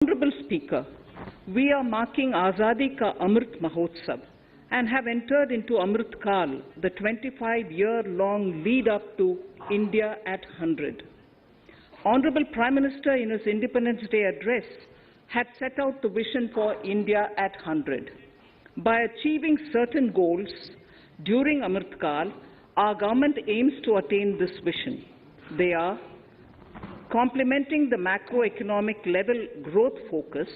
Honorable Speaker, we are marking Azadi Ka Amrit Mahotsav and have entered into Amrit Kal, the 25-year-long lead-up to India at 100. Honorable Prime Minister, in his Independence Day address, had set out the vision for India at 100. By achieving certain goals during Amrit Kal, our government aims to attain this vision. They are complementing the macroeconomic level growth focus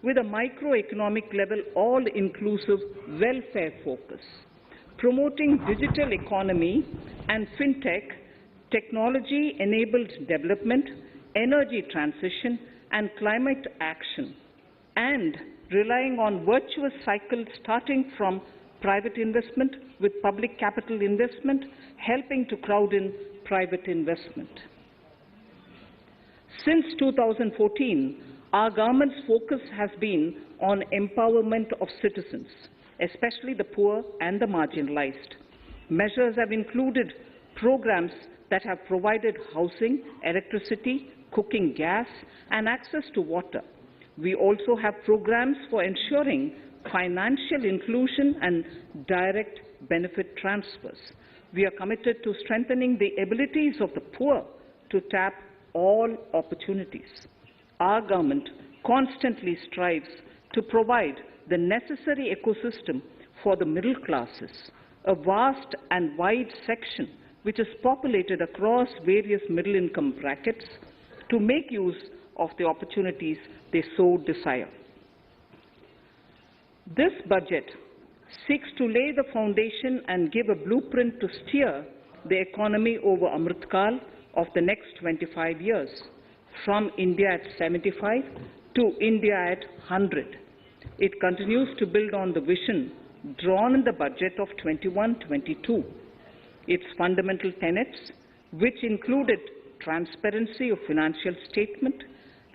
with a microeconomic level all-inclusive welfare focus, promoting digital economy and fintech, technology-enabled development, energy transition, and climate action, and relying on virtuous cycles starting from private investment with public capital investment, helping to crowd in private investment. Since 2014, our government's focus has been on empowerment of citizens, especially the poor and the marginalized. Measures have included programs that have provided housing, electricity, cooking gas, and access to water. We also have programs for ensuring financial inclusion and direct benefit transfers. We are committed to strengthening the abilities of the poor to tap all opportunities. Our government constantly strives to provide the necessary ecosystem for the middle classes, a vast and wide section which is populated across various middle-income brackets, to make use of the opportunities they so desire. This budget seeks to lay the foundation and give a blueprint to steer the economy over Amrit Kal of the next 25 years, from India at 75 to India at 100. It continues to build on the vision drawn in the budget of 21-22. Its fundamental tenets, which included transparency of financial statement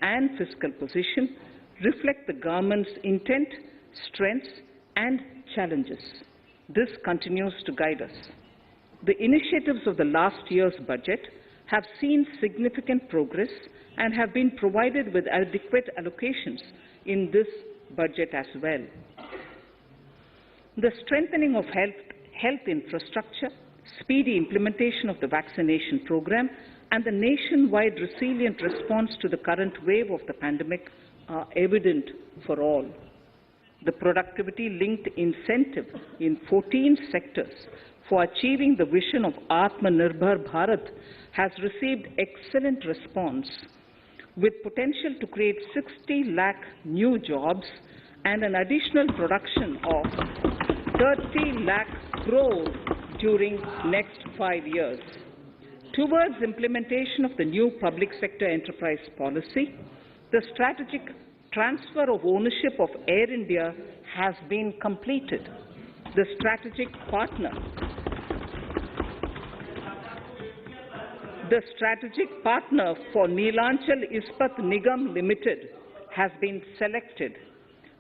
and fiscal position, reflect the government's intent, strengths, and challenges. This continues to guide us. The initiatives of the last year's budget have seen significant progress and have been provided with adequate allocations in this budget as well. The strengthening of health infrastructure, speedy implementation of the vaccination program, and the nationwide resilient response to the current wave of the pandemic are evident for all. The productivity-linked incentive in 14 sectors for achieving the vision of Atmanirbhar Bharat has received excellent response, with potential to create 60 lakh new jobs and an additional production of 30 lakh crore during next 5 years. Towards implementation of the new public sector enterprise policy, the strategic transfer of ownership of Air India has been completed. The strategic partner for Neelachal Ispat Nigam Limited has been selected.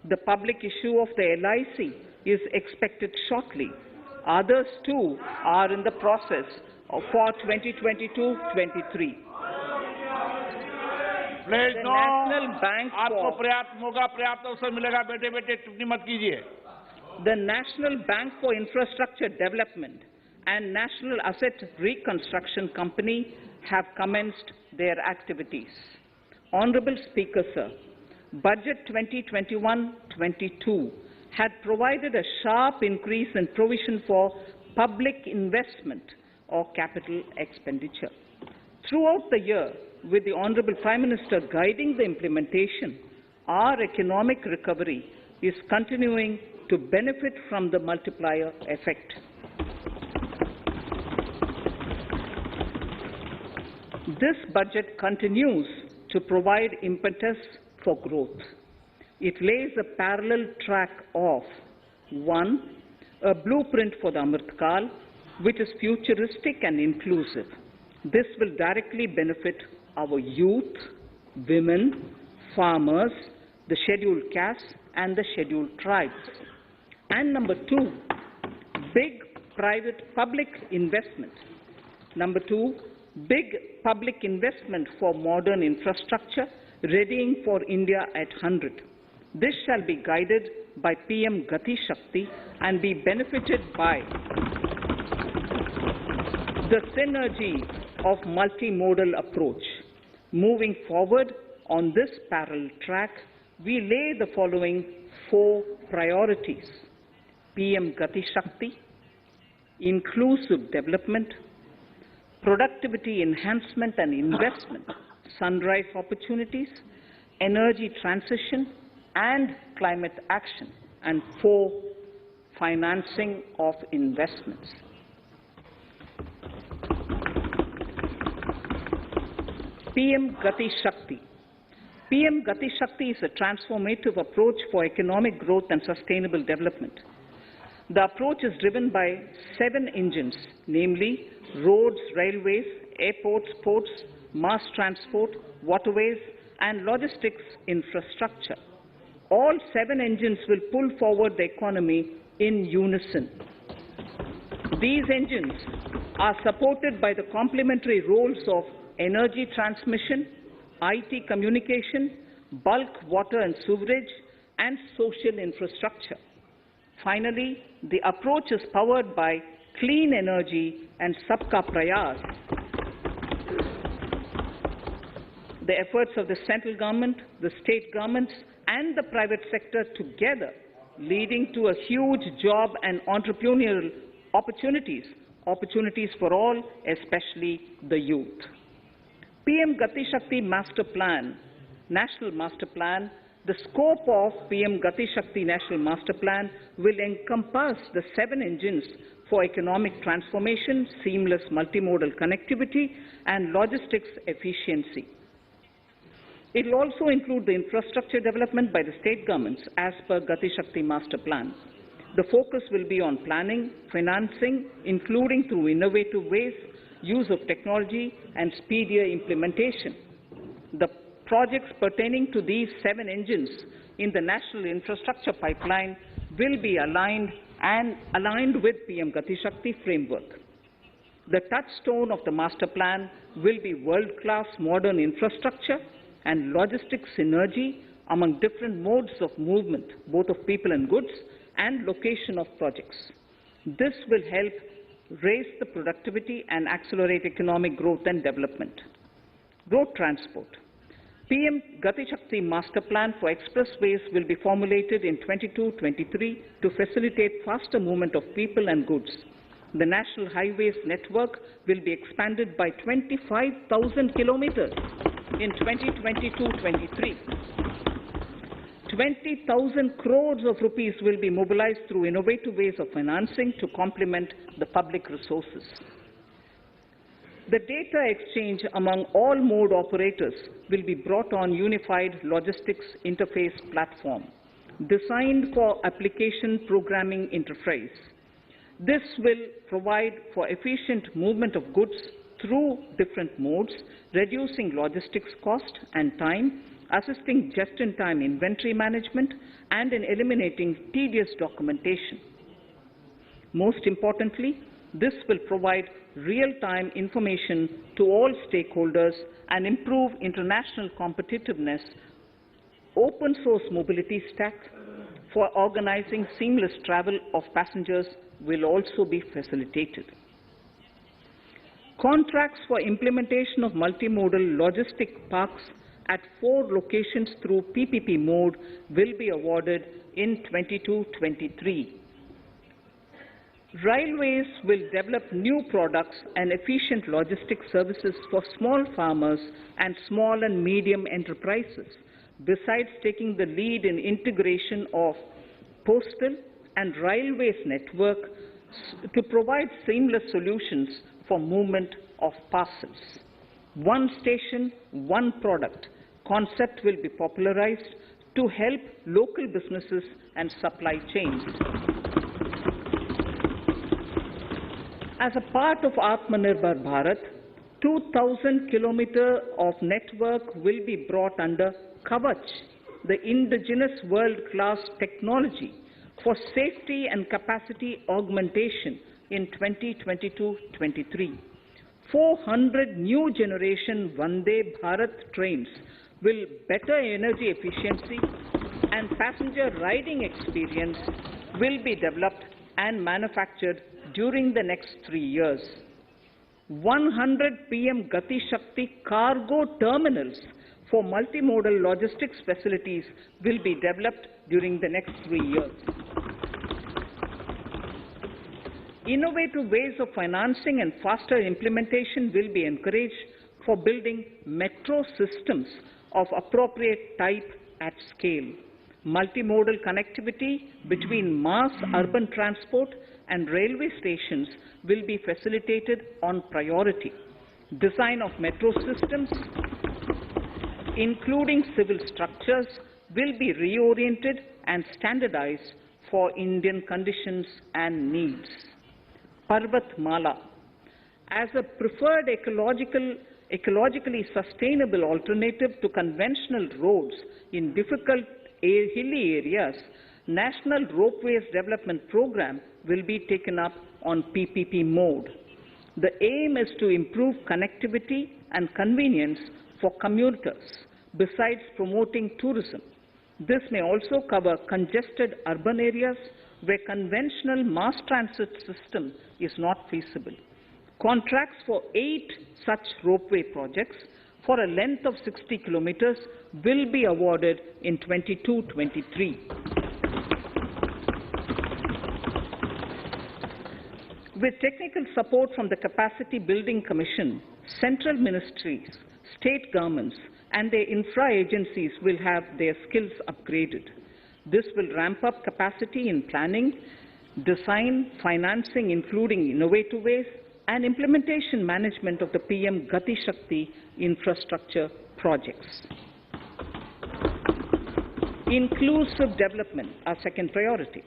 The public issue of the LIC is expected shortly. Others too are in the process for 2022-23. The National Bank आपको पर्याप्त मौका पर्याप्त अवसर मिलेगा बेटे बेटे टिप्पणी मत कीजिए. The National Bank for Infrastructure Development and National Asset Reconstruction Company have commenced their activities. Honorable Speaker, sir, Budget 2021-22 had provided a sharp increase in provision for public investment or capital expenditure. Throughout the year, with the Honorable Prime Minister guiding the implementation, our economic recovery is continuing to benefit from the multiplier effect. This budget continues to provide impetus for growth. It lays a parallel track of 1. A blueprint for the Amrit Kal, which is futuristic and inclusive. This will directly benefit our youth, women, farmers, the scheduled castes, and the scheduled tribes. And number 2, big private-public investment. Number 2, big public investment for modern infrastructure readying for India at 100. This shall be guided by PM Gati Shakti and be benefited by the synergy of multimodal approach. Moving forward on this parallel track, we lay the following 4 priorities: PM Gati Shakti, inclusive development, productivity enhancement and investment, sunrise opportunities, energy transition and climate action, and 4, financing of investments. PM Gati Shakti. PM Gati Shakti is a transformative approach for economic growth and sustainable development. The approach is driven by 7 engines, namely roads, railways, airports, ports, mass transport, waterways, and logistics infrastructure. All 7 engines will pull forward the economy in unison. These engines are supported by the complementary roles of energy transmission, IT communication, bulk water and sewerage, and social infrastructure. Finally, the approach is powered by clean energy and Sabka Prayas. The efforts of the central government, the state governments, and the private sector together, leading to a huge job and entrepreneurial opportunities for all, especially the youth. PM Gati Shakti Master Plan, National Master Plan. The scope of PM Gati Shakti National Master Plan will encompass the 7 engines for economic transformation, seamless multimodal connectivity, and logistics efficiency. It will also include the infrastructure development by the state governments as per Gati Shakti Master Plan. The focus will be on planning, financing, including through innovative ways, use of technology, and speedier implementation. The projects pertaining to these 7 engines in the National Infrastructure Pipeline will be aligned with PM Gati Shakti framework. The touchstone of the master plan will be world-class modern infrastructure and logistics synergy among different modes of movement, both of people and goods, and location of projects. This will help raise the productivity and accelerate economic growth and development. Road transport. PM Gati Shakti Master Plan for expressways will be formulated in 22-23 to facilitate faster movement of people and goods. The National Highways network will be expanded by 25,000 kilometers in 2022-23. 20,000 crores of rupees will be mobilized through innovative ways of financing to complement the public resources. The data exchange among all mode operators will be brought on unified logistics interface platform, designed for application programming interface. This will provide for efficient movement of goods through different modes, reducing logistics cost and time, assisting just-in-time inventory management, and in eliminating tedious documentation. Most importantly, this will provide real-time information to all stakeholders and improve international competitiveness. Open source mobility stack for organizing seamless travel of passengers will also be facilitated. Contracts for implementation of multimodal logistic parks at 4 locations through PPP mode will be awarded in 22-23. Railways will develop new products and efficient logistics services for small farmers and small and medium enterprises, besides taking the lead in integration of postal and railways network to provide seamless solutions for movement of parcels. One station, one product concept will be popularized to help local businesses and supply chains. As a part of Atmanirbhar Bharat, 2,000 kilometers of network will be brought under Kavach, the indigenous world-class technology for safety and capacity augmentation in 2022-23. 400 new generation Vande Bharat trains will better energy efficiency and passenger riding experience will be developed and manufactured during the next 3 years. 100 PM Gati Shakti cargo terminals for multimodal logistics facilities will be developed during the next 3 years. Innovative ways of financing and faster implementation will be encouraged for building metro systems of appropriate type at scale. Multimodal connectivity between mass urban transport and railway stations will be facilitated on priority. Design of metro systems, including civil structures, will be reoriented and standardized for Indian conditions and needs. Parvat Mala. As a preferred ecologically sustainable alternative to conventional roads in difficult hilly areas, National Ropeways Development Program will be taken up on PPP mode. The aim is to improve connectivity and convenience for commuters, besides promoting tourism. This may also cover congested urban areas where conventional mass transit system is not feasible. Contracts for 8 such ropeway projects for a length of 60 kilometers will be awarded in 22-23. With technical support from the Capacity Building Commission, central ministries, state governments, and their infra agencies will have their skills upgraded. This will ramp up capacity in planning, design, financing, including innovative ways, and implementation management of the PM Gati Shakti infrastructure projects. Inclusive development, our second priority.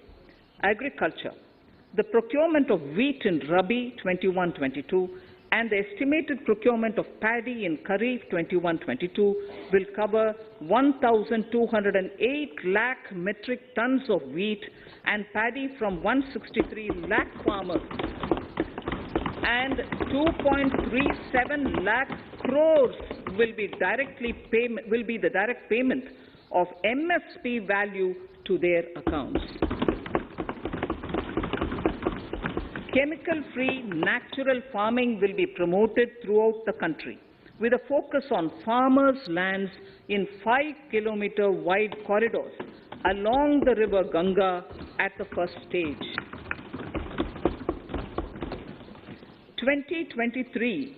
Agriculture. The procurement of wheat in Rabi 21-22 and the estimated procurement of paddy in Kharif 21-22 will cover 1,208 lakh metric tons of wheat and paddy from 163 lakh farmers, and 2.37 lakh crores will be the direct payment of MSP value to their accounts. Chemical-free natural farming will be promoted throughout the country, with a focus on farmers' lands in 5-kilometer wide corridors along the river Ganga at the first stage. 2023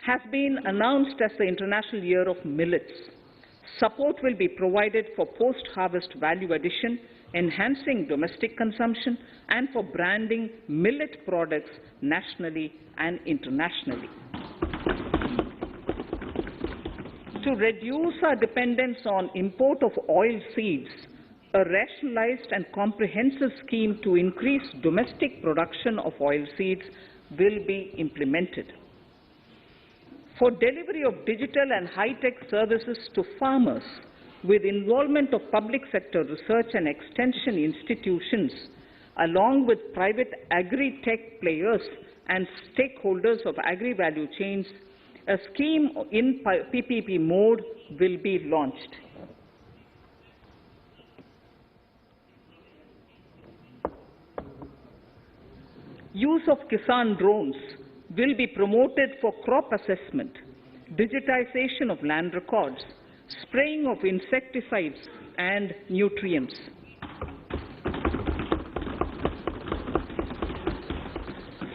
has been announced as the International Year of Millets. Support will be provided for post-harvest value addition, enhancing domestic consumption, and for branding millet products nationally and internationally. To reduce our dependence on import of oil seeds, a rationalized and comprehensive scheme to increase domestic production of oil seeds will be implemented. For delivery of digital and high-tech services to farmers, with involvement of public sector research and extension institutions, along with private agri-tech players and stakeholders of agri-value chains, a scheme in PPP mode will be launched. Use of Kisan drones will be promoted for crop assessment, digitization of land records, spraying of insecticides and nutrients.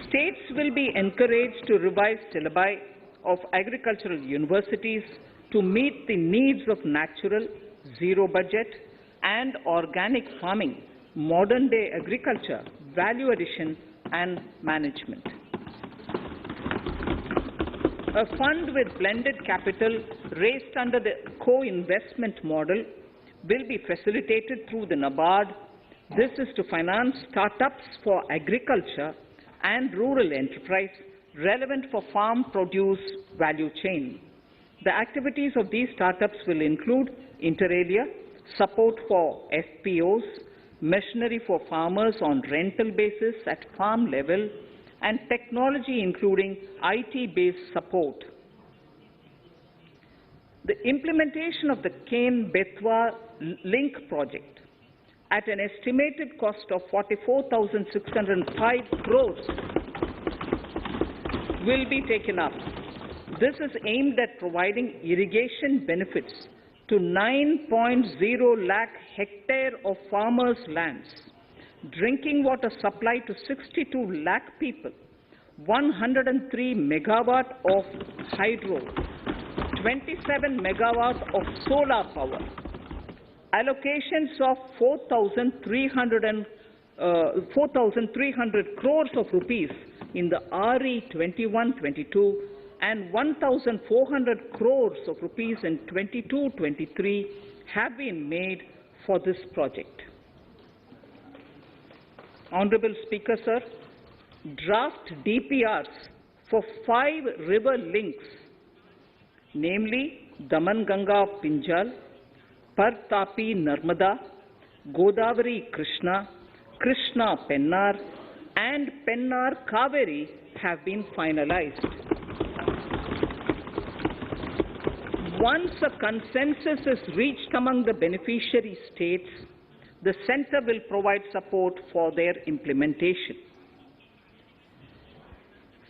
States will be encouraged to revise syllabi of agricultural universities to meet the needs of natural, zero budget, and organic farming, modern-day agriculture, value addition, and management. A fund with blended capital raised under the co-investment model will be facilitated through the NABARD. This is to finance startups for agriculture and rural enterprise relevant for farm produce value chain. The activities of these startups will include inter alia, support for FPOs, machinery for farmers on rental basis at farm level, and technology including IT-based support. The implementation of the Kane-Betwa link project at an estimated cost of 44,605 crores will be taken up. This is aimed at providing irrigation benefits to 9.0 lakh hectare of farmers' lands, drinking water supply to 62 lakh people, 103 megawatt of hydro, 27 megawatt of solar power, allocations of 4,300 crores of rupees in the RE 21-22 and 1,400 crores of rupees in 22-23 have been made for this project. Honorable Speaker, sir, draft DPRs for 5 river links, namely Daman-Ganga-Pinjal, Par-Tapi Narmada, Godavari-Krishna, Krishna-Pennar, and Pennar-Kaveri have been finalized. Once a consensus is reached among the beneficiary states, the Centre will provide support for their implementation.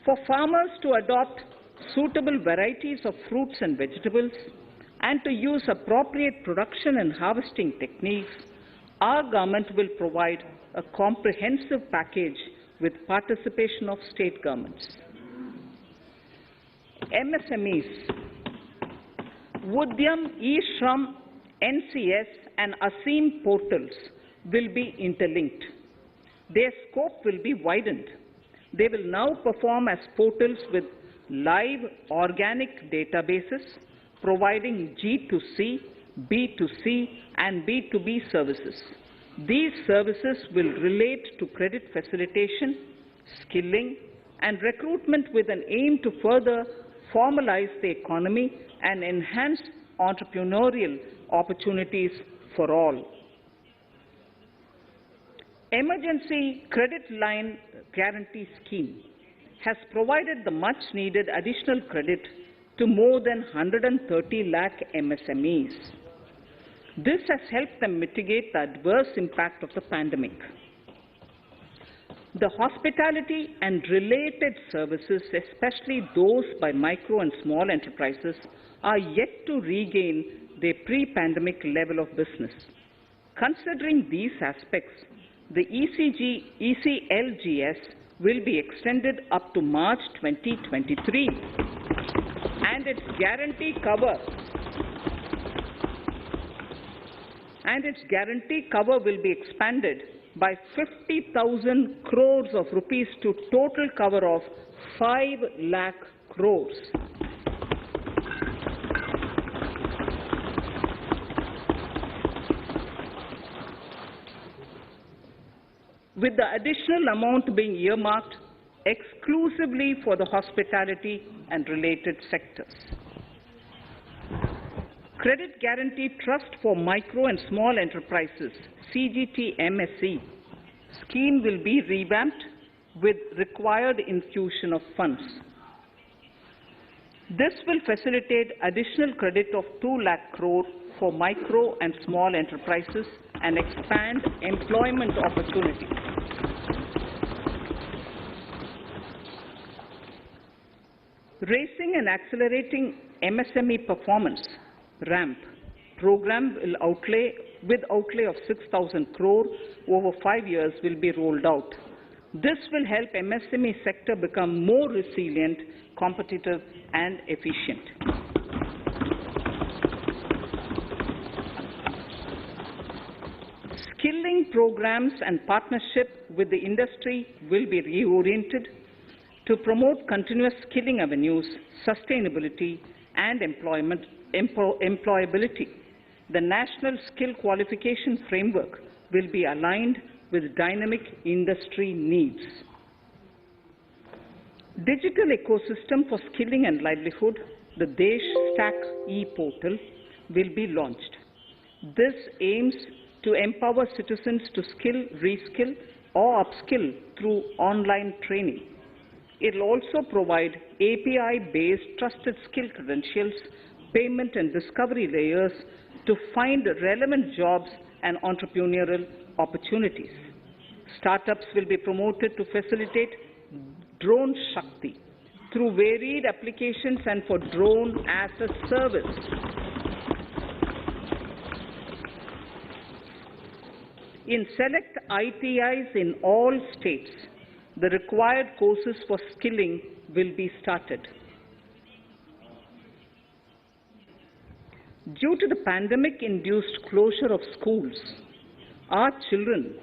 For farmers to adopt suitable varieties of fruits and vegetables and to use appropriate production and harvesting techniques, our government will provide a comprehensive package with participation of state governments. MSMEs, Udyam, eShram, NCS and ASEEM portals will be interlinked. Their scope will be widened. They will now perform as portals with live organic databases, providing G2C, B2C and B2B services. These services will relate to credit facilitation, skilling and recruitment with an aim to further formalize the economy and enhance entrepreneurial opportunities for all. Emergency Credit Line Guarantee Scheme has provided the much-needed additional credit to more than 130 lakh MSMEs. This has helped them mitigate the adverse impact of the pandemic. The hospitality and related services, especially those by micro and small enterprises, are yet to regain their pre-pandemic level of business. Considering these aspects, the ECLGS will be extended up to March 2023, and its guarantee cover will be expanded by 50,000 crores of rupees to total cover of 5 lakh crores. With the additional amount being earmarked exclusively for the hospitality and related sectors. Credit Guarantee Trust for Micro and Small Enterprises, CGT-MSE, scheme will be revamped with required infusion of funds. This will facilitate additional credit of 2 lakh crore for micro and small enterprises and expand employment opportunities. Raising and Accelerating MSME Performance, RAMP, program will outlay of 6,000 crore over 5 years will be rolled out. This will help MSME sector become more resilient, competitive and efficient. Skilling programs and partnership with the industry will be reoriented to promote continuous skilling avenues, sustainability and employability. The National Skill Qualification Framework will be aligned with dynamic industry needs. Digital ecosystem for skilling and livelihood, the Desh Stack e-portal, will be launched. This aims to empower citizens to skill, reskill or upskill through online training. It will also provide API-based trusted skill credentials payment and discovery layers to find relevant jobs and entrepreneurial opportunities. Startups will be promoted to facilitate Drone Shakti through varied applications and for drone as a service. In select ITIs in all states, the required courses for skilling will be started. Due to the pandemic-induced closure of schools, our children,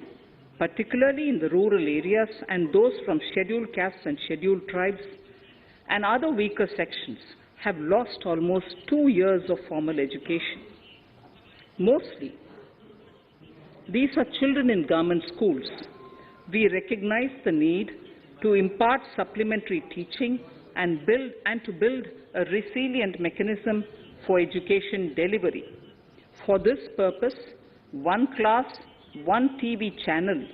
particularly in the rural areas and those from scheduled castes and scheduled tribes and other weaker sections, have lost almost 2 years of formal education. Mostly, these are children in government schools. We recognize the need to impart supplementary teaching and to build a resilient mechanism for education delivery. For this purpose, One Class, One TV channel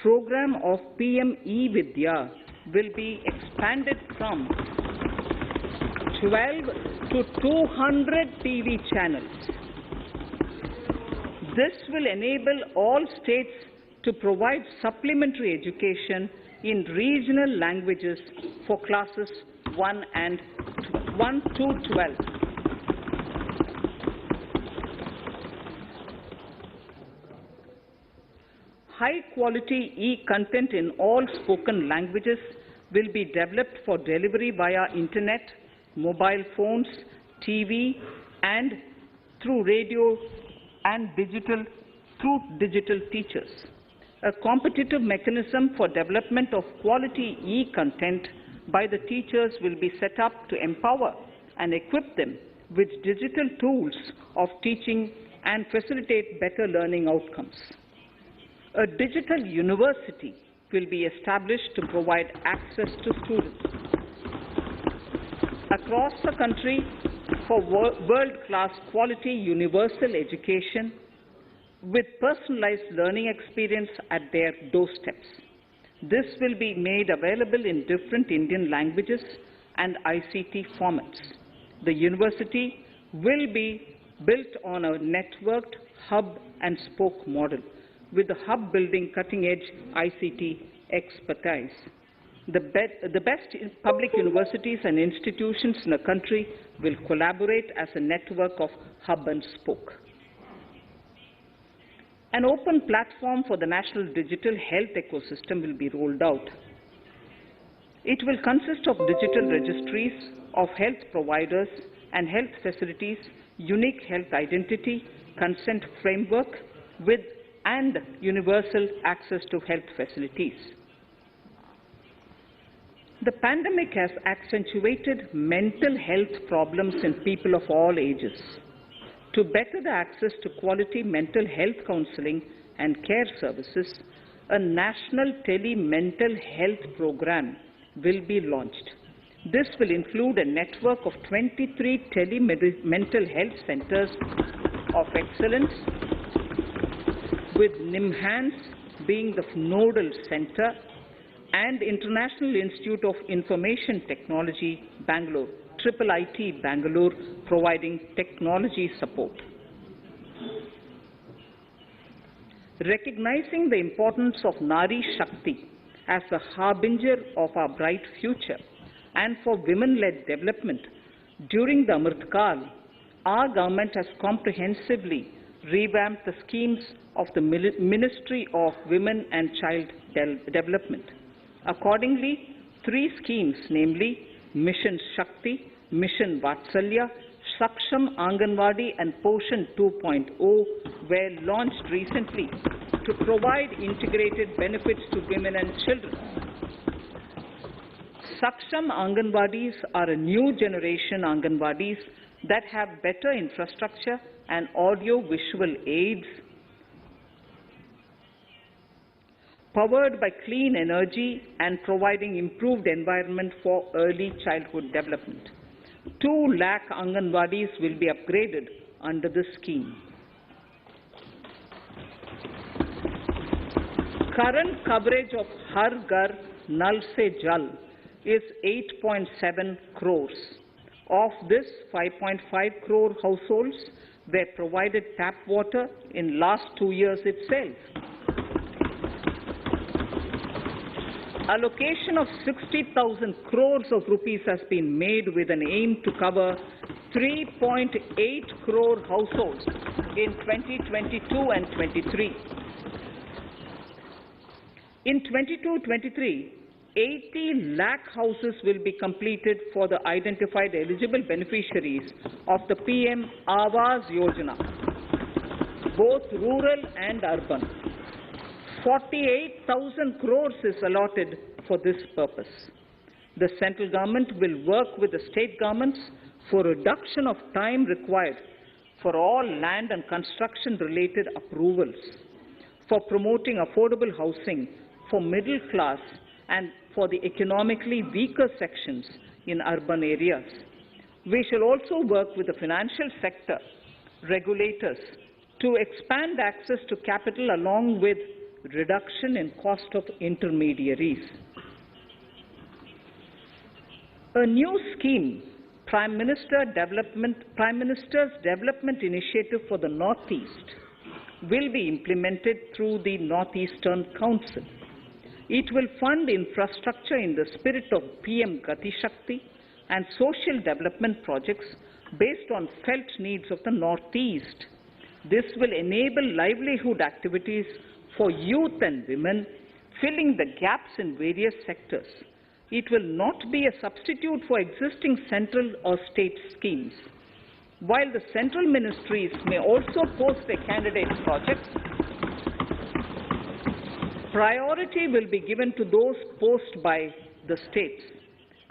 program of PM E-Vidya will be expanded from 12 to 200 TV channels. This will enable all states to provide supplementary education in regional languages for classes 1 to 12. High-quality e-content in all spoken languages will be developed for delivery via internet, mobile phones, TV, and through radio and through digital teachers. A competitive mechanism for development of quality e-content by the teachers will be set up to empower and equip them with digital tools of teaching and facilitate better learning outcomes. A digital university will be established to provide access to students across the country for world-class quality universal education with personalized learning experience at their doorsteps. This will be made available in different Indian languages and ICT formats. The university will be built on a networked hub and spoke model, with the hub building cutting-edge ICT expertise. The best public universities and institutions in the country will collaborate as a network of hub and spoke. An open platform for the national digital health ecosystem will be rolled out. It will consist of digital registries of health providers and health facilities, unique health identity, consent framework, and universal access to health facilities. The pandemic has accentuated mental health problems in people of all ages. To better the access to quality mental health counseling and care services, a national Tele mental health program will be launched. This will include a network of 23 Tele mental health centers of excellence, with NIMHANS being the nodal center, and International Institute of Information Technology, Bangalore, IIIT Bangalore, providing technology support. Recognizing the importance of Nari Shakti as the harbinger of our bright future and for women-led development, during the Amrit Kal, our government has comprehensively revamped the schemes of the Ministry of Women and Child Development. Accordingly, 3 schemes, namely Mission Shakti, Mission Vatsalya, Saksham Anganwadi and Poshan 2.0 were launched recently to provide integrated benefits to women and children. Saksham Anganwadis are a new generation Anganwadis that have better infrastructure and audio-visual aids, powered by clean energy and providing improved environment for early childhood development. 2 lakh Anganwadis will be upgraded under this scheme. Current coverage of Har Ghar Nal Se Jal is 8.7 crores. Of this, 5.5 crore households were provided tap water in last 2 years itself. Allocation of 60,000 crores of rupees has been made with an aim to cover 3.8 crore households in 2022 and 23. In 22-23, 80 lakh houses will be completed for the identified eligible beneficiaries of the PM Awas Yojana, both rural and urban. 48,000 crores is allotted for this purpose. The central government will work with the state governments for reduction of time required for all land and construction-related approvals, for promoting affordable housing for middle class and for the economically weaker sections in urban areas. We shall also work with the financial sector, regulators, to expand access to capital along with reduction in cost of intermediaries. A new scheme, Prime Minister's Development Initiative for the Northeast, will be implemented through the Northeastern Council. It will fund infrastructure in the spirit of PM Gati Shakti and social development projects based on felt needs of the Northeast. This will enable livelihood activities for youth and women, filling the gaps in various sectors. It will not be a substitute for existing central or state schemes. While the central ministries may also post their candidate projects, priority will be given to those posted by the states.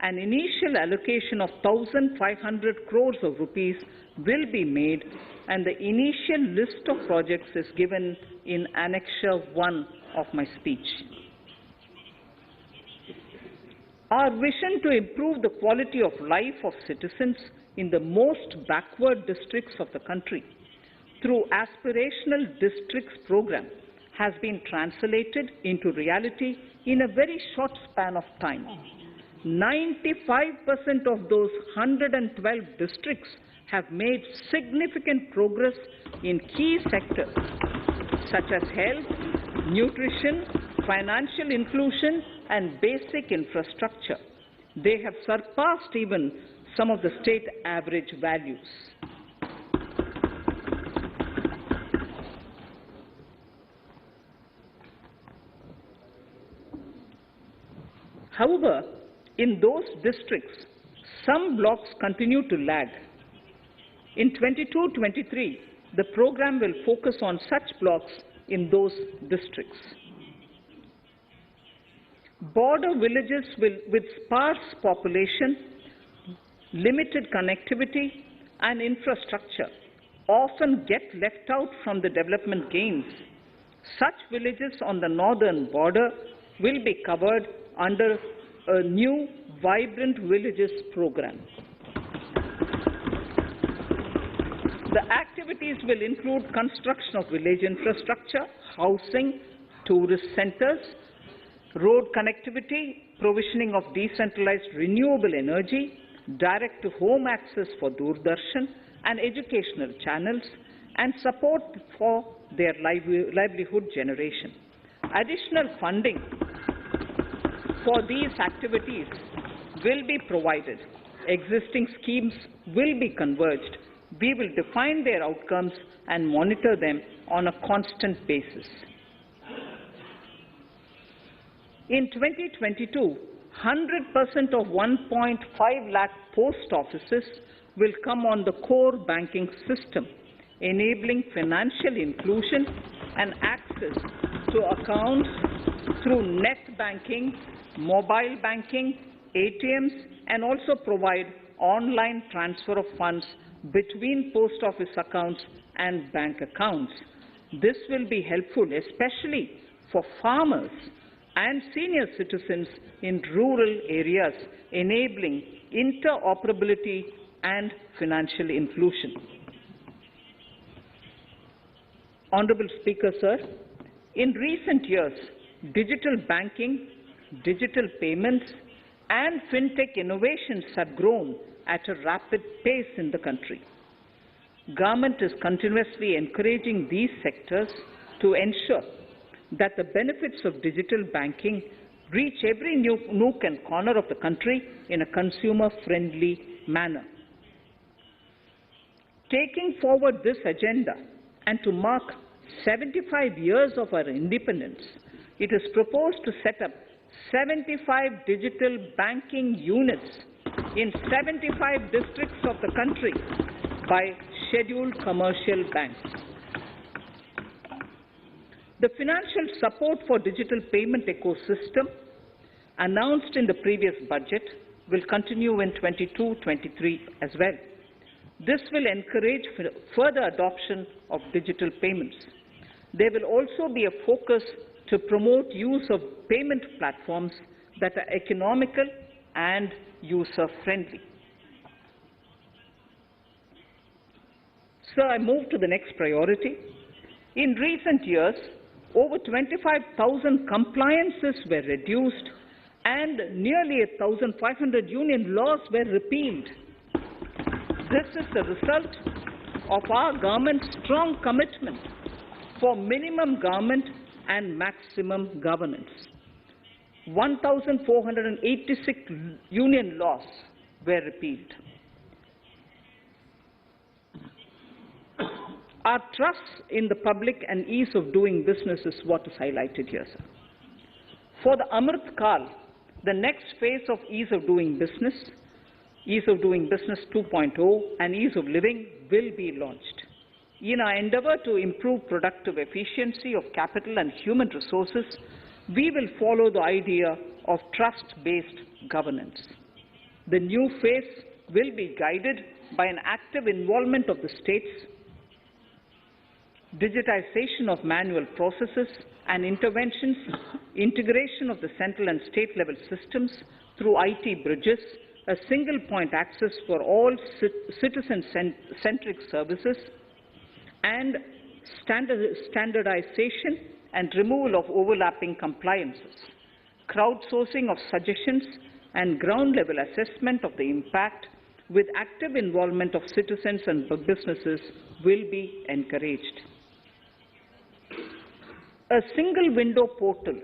An initial allocation of 1,500 crores of rupees will be made, and the initial list of projects is given in Annexure 1 of my speech. Our vision to improve the quality of life of citizens in the most backward districts of the country through Aspirational Districts program has been translated into reality in a very short span of time. 95% of those 112 districts have made significant progress in key sectors such as health, nutrition, financial inclusion, and basic infrastructure. They have surpassed even some of the state average values. However, in those districts, some blocks continue to lag. In 22-23, the program will focus on such blocks in those districts. Border villages with sparse population, limited connectivity, and infrastructure often get left out from the development gains. Such villages on the northern border will be covered under a new Vibrant Villages program. The activities will include construction of village infrastructure, housing, tourist centers, road connectivity, provisioning of decentralized renewable energy, direct-to-home access for Doordarshan and educational channels, and support for their livelihood generation. Additional funding for these activities will be provided. Existing schemes will be converged. We will define their outcomes and monitor them on a constant basis. In 2022, 100% of 1.5 lakh post offices will come on the core banking system, enabling financial inclusion and access to accounts through net banking, mobile banking, ATMs, and also provide online transfer of funds between post office accounts and bank accounts. This will be helpful, especially for farmers and senior citizens in rural areas, enabling interoperability and financial inclusion. Honorable Speaker, sir, in recent years, digital banking, digital payments, and fintech innovations have grown at a rapid pace in the country. Government is continuously encouraging these sectors to ensure that the benefits of digital banking reach every nook and corner of the country in a consumer-friendly manner. Taking forward this agenda and to mark 75 years of our independence, it is proposed to set up 75 digital banking units in 75 districts of the country by scheduled commercial banks. The financial support for digital payment ecosystem announced in the previous budget will continue in 22-23 as well. This will encourage further adoption of digital payments. There will also be a focus to promote use of payment platforms that are economical and user-friendly. So I move to the next priority. In recent years, over 25,000 compliances were reduced and nearly 1,500 union laws were repealed. This is the result of our government's strong commitment for minimum government and maximum governance. 1,486 union laws were repealed. Our trust in the public and ease of doing business is what is highlighted here, sir. For the Amrit Kal, the next phase of ease of doing business 2.0 and ease of living will be launched. In our endeavor to improve productive efficiency of capital and human resources, we will follow the idea of trust-based governance. The new phase will be guided by an active involvement of the states, digitization of manual processes and interventions, integration of the central and state level systems through IT bridges, a single point access for all citizen-centric services, and standardization and removal of overlapping compliances, crowdsourcing of suggestions and ground-level assessment of the impact with active involvement of citizens and businesses will be encouraged. A single window portal,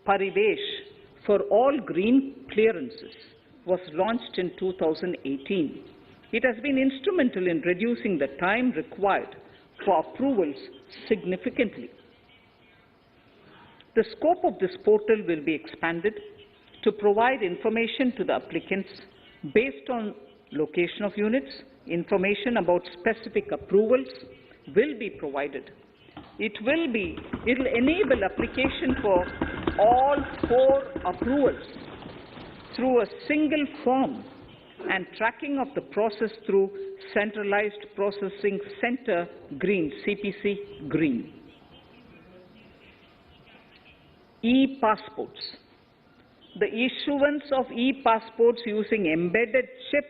Parivesh, for all green clearances was launched in 2018. It has been instrumental in reducing the time required for approvals significantly. The scope of this portal will be expanded to provide information to the applicants based on location of units. Information about specific approvals will be provided. It will enable application for all 4 approvals through a single form and tracking of the process through Centralized Processing Center Green, CPC Green. E-passports. The issuance of e-passports using embedded chip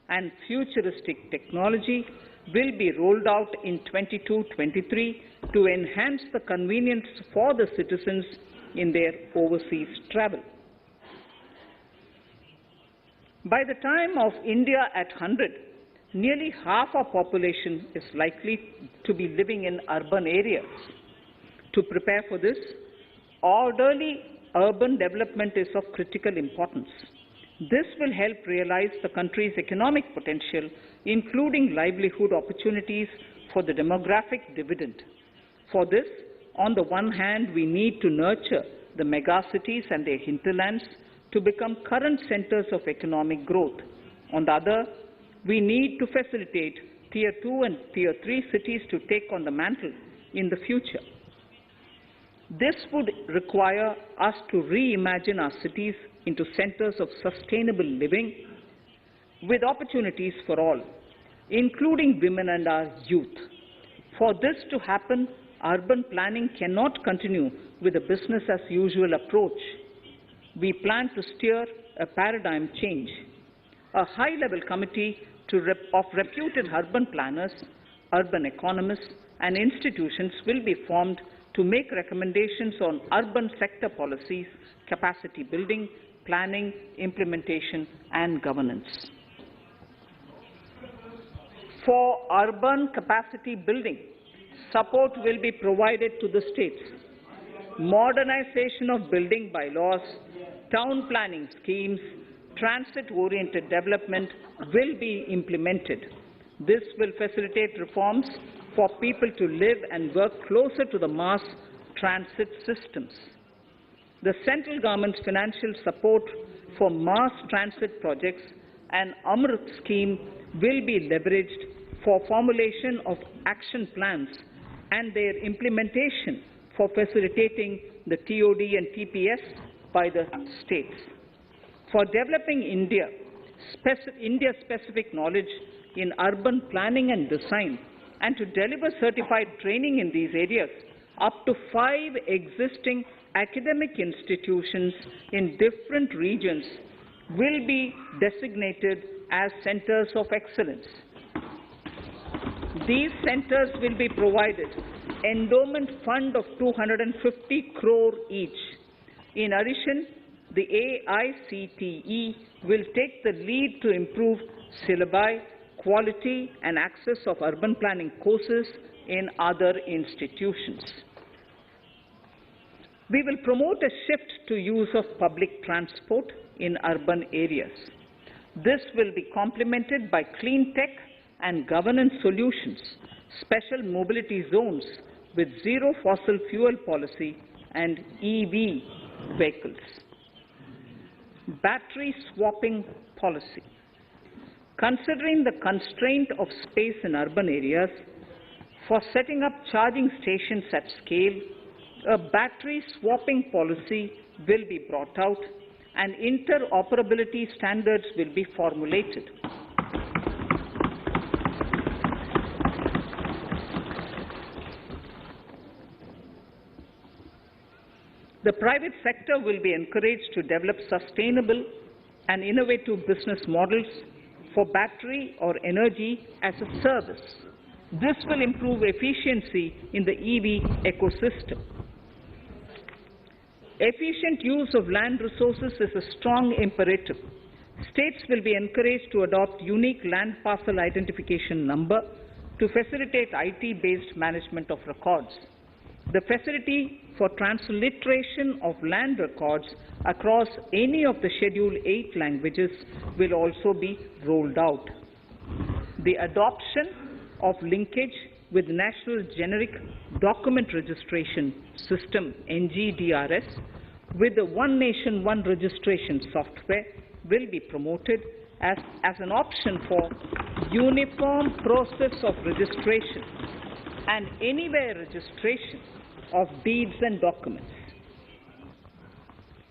and futuristic technology will be rolled out in 22-23 to enhance the convenience for the citizens in their overseas travel. By the time of India at 100, nearly half our population is likely to be living in urban areas. To prepare for this, orderly urban development is of critical importance. This will help realize the country's economic potential, including livelihood opportunities for the demographic dividend. For this, on the one hand, we need to nurture the megacities and their hinterlands to become current centers of economic growth. On the other, we need to facilitate Tier 2 and Tier 3 cities to take on the mantle in the future. This would require us to reimagine our cities into centers of sustainable living with opportunities for all, including women and our youth. For this to happen, urban planning cannot continue with a business-as-usual approach. We plan to steer a paradigm change. A high-level committee of reputed urban planners, urban economists, and institutions will be formed to make recommendations on urban sector policies, capacity building, planning, implementation, and governance. For urban capacity building, support will be provided to the states. Modernization of building bylaws, town planning schemes, transit-oriented development will be implemented. This will facilitate reforms for people to live and work closer to the mass transit systems. The central government's financial support for mass transit projects and Amrit scheme will be leveraged for formulation of action plans and their implementation for facilitating the TOD and TPS by the states. For developing India-specific knowledge in urban planning and design, and to deliver certified training in these areas, up to 5 existing academic institutions in different regions will be designated as centers of excellence. These centers will be provided endowment fund of 250 crore each. In addition, the AICTE will take the lead to improve syllabi, quality and access of urban planning courses in other institutions. We will promote a shift to use of public transport in urban areas. This will be complemented by clean tech and governance solutions, special mobility zones with zero fossil fuel policy and EV vehicles. Battery swapping policy. Considering the constraint of space in urban areas, for setting up charging stations at scale, a battery swapping policy will be brought out and interoperability standards will be formulated. The private sector will be encouraged to develop sustainable and innovative business models for battery or energy as a service. This will improve efficiency in the EV ecosystem. Efficient use of land resources is a strong imperative. States will be encouraged to adopt unique land parcel identification number to facilitate IT-based management of records. The facility for transliteration of land records across any of the Schedule 8 languages will also be rolled out. The adoption of linkage with National Generic Document Registration System (NGDRS) with the One Nation, One Registration software will be promoted as an option for uniform process of registration and anywhere registration of deeds and documents.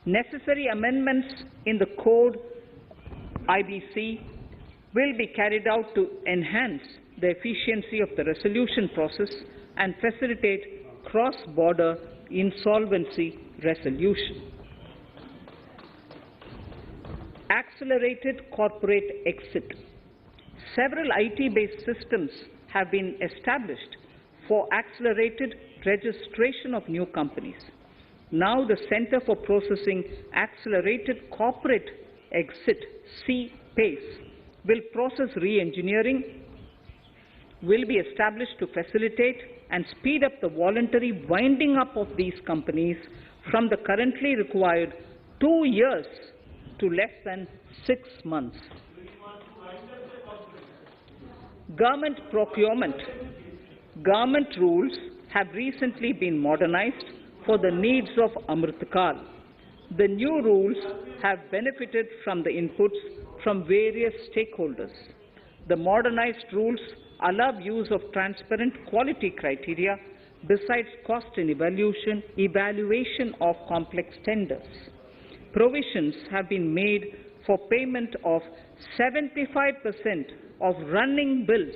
Necessary amendments in the code IBC will be carried out to enhance the efficiency of the resolution process and facilitate cross-border insolvency resolution. Accelerated corporate exit. Several IT-based systems have been established for accelerated registration of new companies. Now the Center for Processing Accelerated Corporate Exit, CPACE, will process re-engineering, will be established to facilitate and speed up the voluntary winding up of these companies from the currently required 2 years to less than 6 months. Government procurement. Government rules have recently been modernized for the needs of Amritkal. The new rules have benefited from the inputs from various stakeholders. The modernized rules allow use of transparent quality criteria besides cost and evaluation of complex tenders. Provisions have been made for payment of 75% of running bills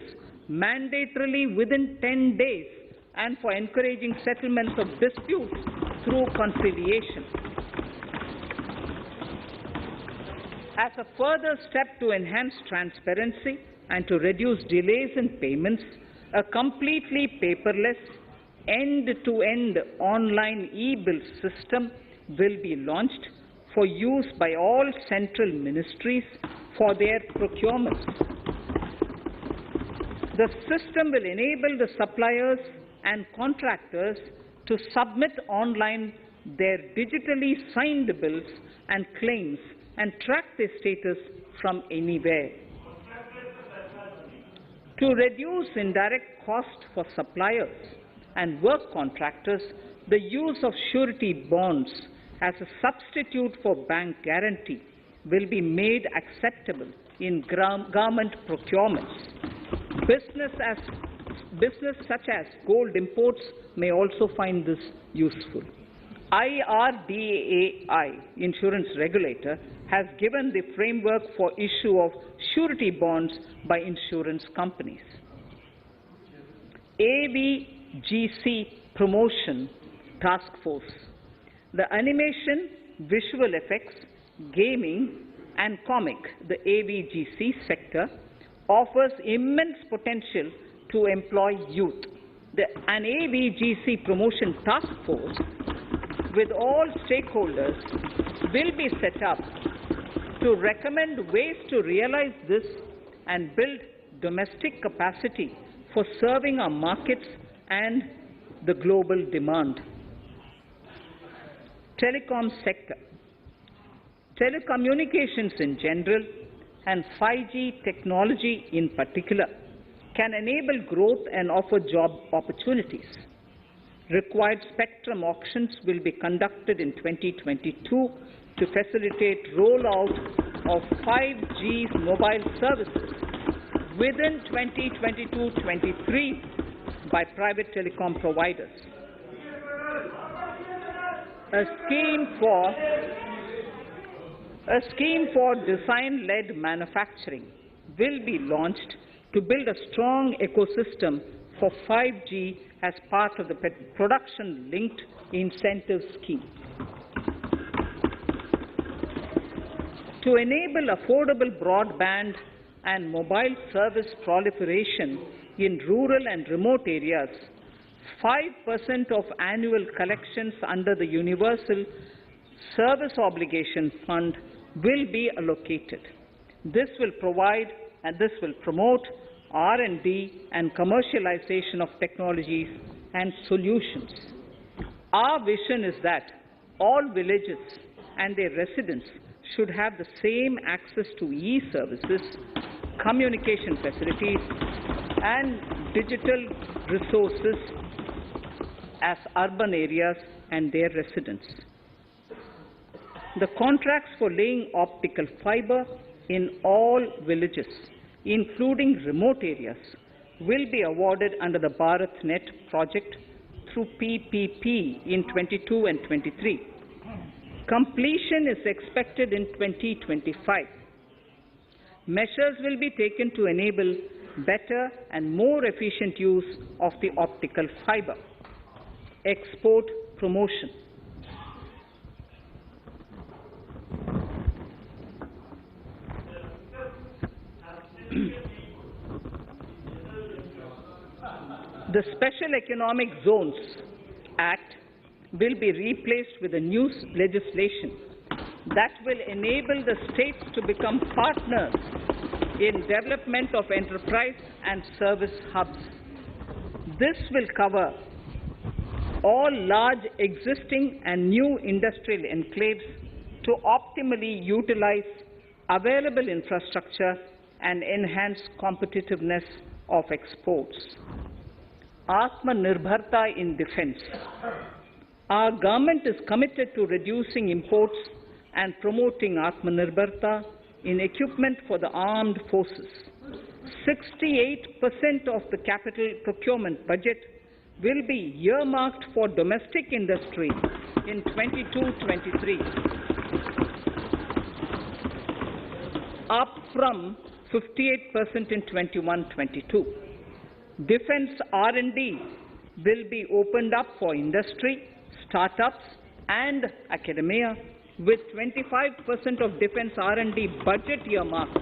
mandatorily within 10 days and for encouraging settlements of disputes through conciliation. As a further step to enhance transparency and to reduce delays in payments, a completely paperless, end-to-end online e-bill system will be launched for use by all central ministries for their procurements. The system will enable the suppliers and contractors to submit online their digitally signed bills and claims and track their status from anywhere. To reduce indirect cost for suppliers and work contractors, the use of surety bonds as a substitute for bank guarantee will be made acceptable in government procurements. Business such as gold imports may also find this useful. IRDAI, insurance regulator, has given the framework for issue of surety bonds by insurance companies. AVGC Promotion Task Force. The animation, visual effects, gaming and comic, the AVGC sector, offers immense potential to employ youth. An AVGC Promotion Task Force with all stakeholders will be set up to recommend ways to realize this and build domestic capacity for serving our markets and the global demand. Telecom sector. Telecommunications in general and 5G technology in particular can enable growth and offer job opportunities. Required spectrum auctions will be conducted in 2022 to facilitate rollout of 5G mobile services within 2022-23 by private telecom providers. A scheme for design-led manufacturing will be launched to build a strong ecosystem for 5G as part of the production-linked incentive scheme. To enable affordable broadband and mobile service proliferation in rural and remote areas, 5% of annual collections under the Universal Service Obligation Fund will be allocated. This will promote R&D and commercialization of technologies and solutions. Our vision is that all villages and their residents should have the same access to e-services, communication facilities, and digital resources as urban areas and their residents. The contracts for laying optical fiber in all villages, including remote areas, will be awarded under the BharatNet project through PPP in 22 and 23. Completion is expected in 2025. Measures will be taken to enable better and more efficient use of the optical fiber. Export promotion. The Special Economic Zones Act will be replaced with a new legislation that will enable the states to become partners in development of enterprise and service hubs. This will cover all large existing and new industrial enclaves to optimally utilize available infrastructure and enhance competitiveness of exports. Atmanirbharta in defense. Our government is committed to reducing imports and promoting Atmanirbharta in equipment for the armed forces. 68% of the capital procurement budget will be earmarked for domestic industry in 22-23, up from 58% in 21-22. Defense R&D will be opened up for industry, startups and academia, with 25% of defense R&D budget earmarked.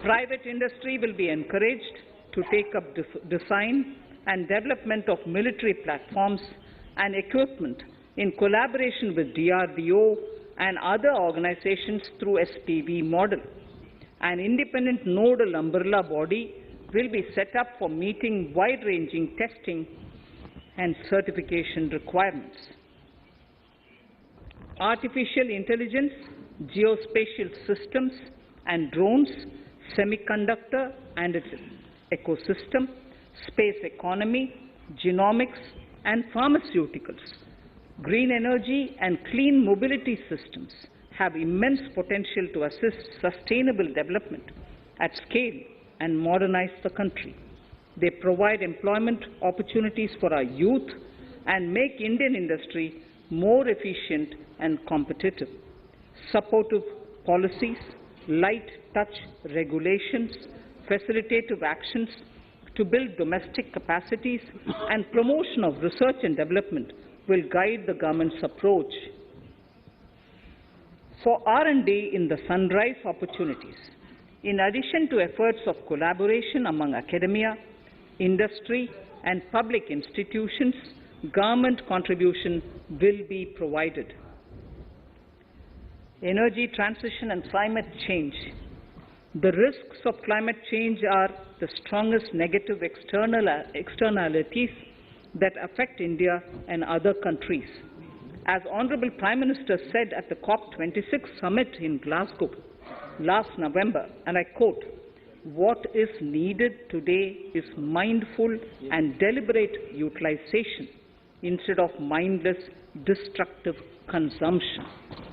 Private industry will be encouraged to take up design and development of military platforms and equipment in collaboration with DRDO and other organizations through SPV model. An independent nodal umbrella body will be set up for meeting wide-ranging testing and certification requirements. Artificial intelligence, geospatial systems and drones, semiconductor and its ecosystem, space economy, genomics and pharmaceuticals, green energy and clean mobility systems have immense potential to assist sustainable development at scale and modernize the country. They provide employment opportunities for our youth and make Indian industry more efficient and competitive. Supportive policies, light touch regulations, facilitative actions to build domestic capacities and promotion of research and development will guide the government's approach. For R&D in the sunrise opportunities, in addition to efforts of collaboration among academia, industry and public institutions, government contribution will be provided. Energy transition and climate change. The risks of climate change are the strongest negative externalities that affect India and other countries. As Honorable Prime Minister said at the COP26 summit in Glasgow last November, and I quote, "What is needed today is mindful and deliberate utilization instead of mindless, destructive consumption,"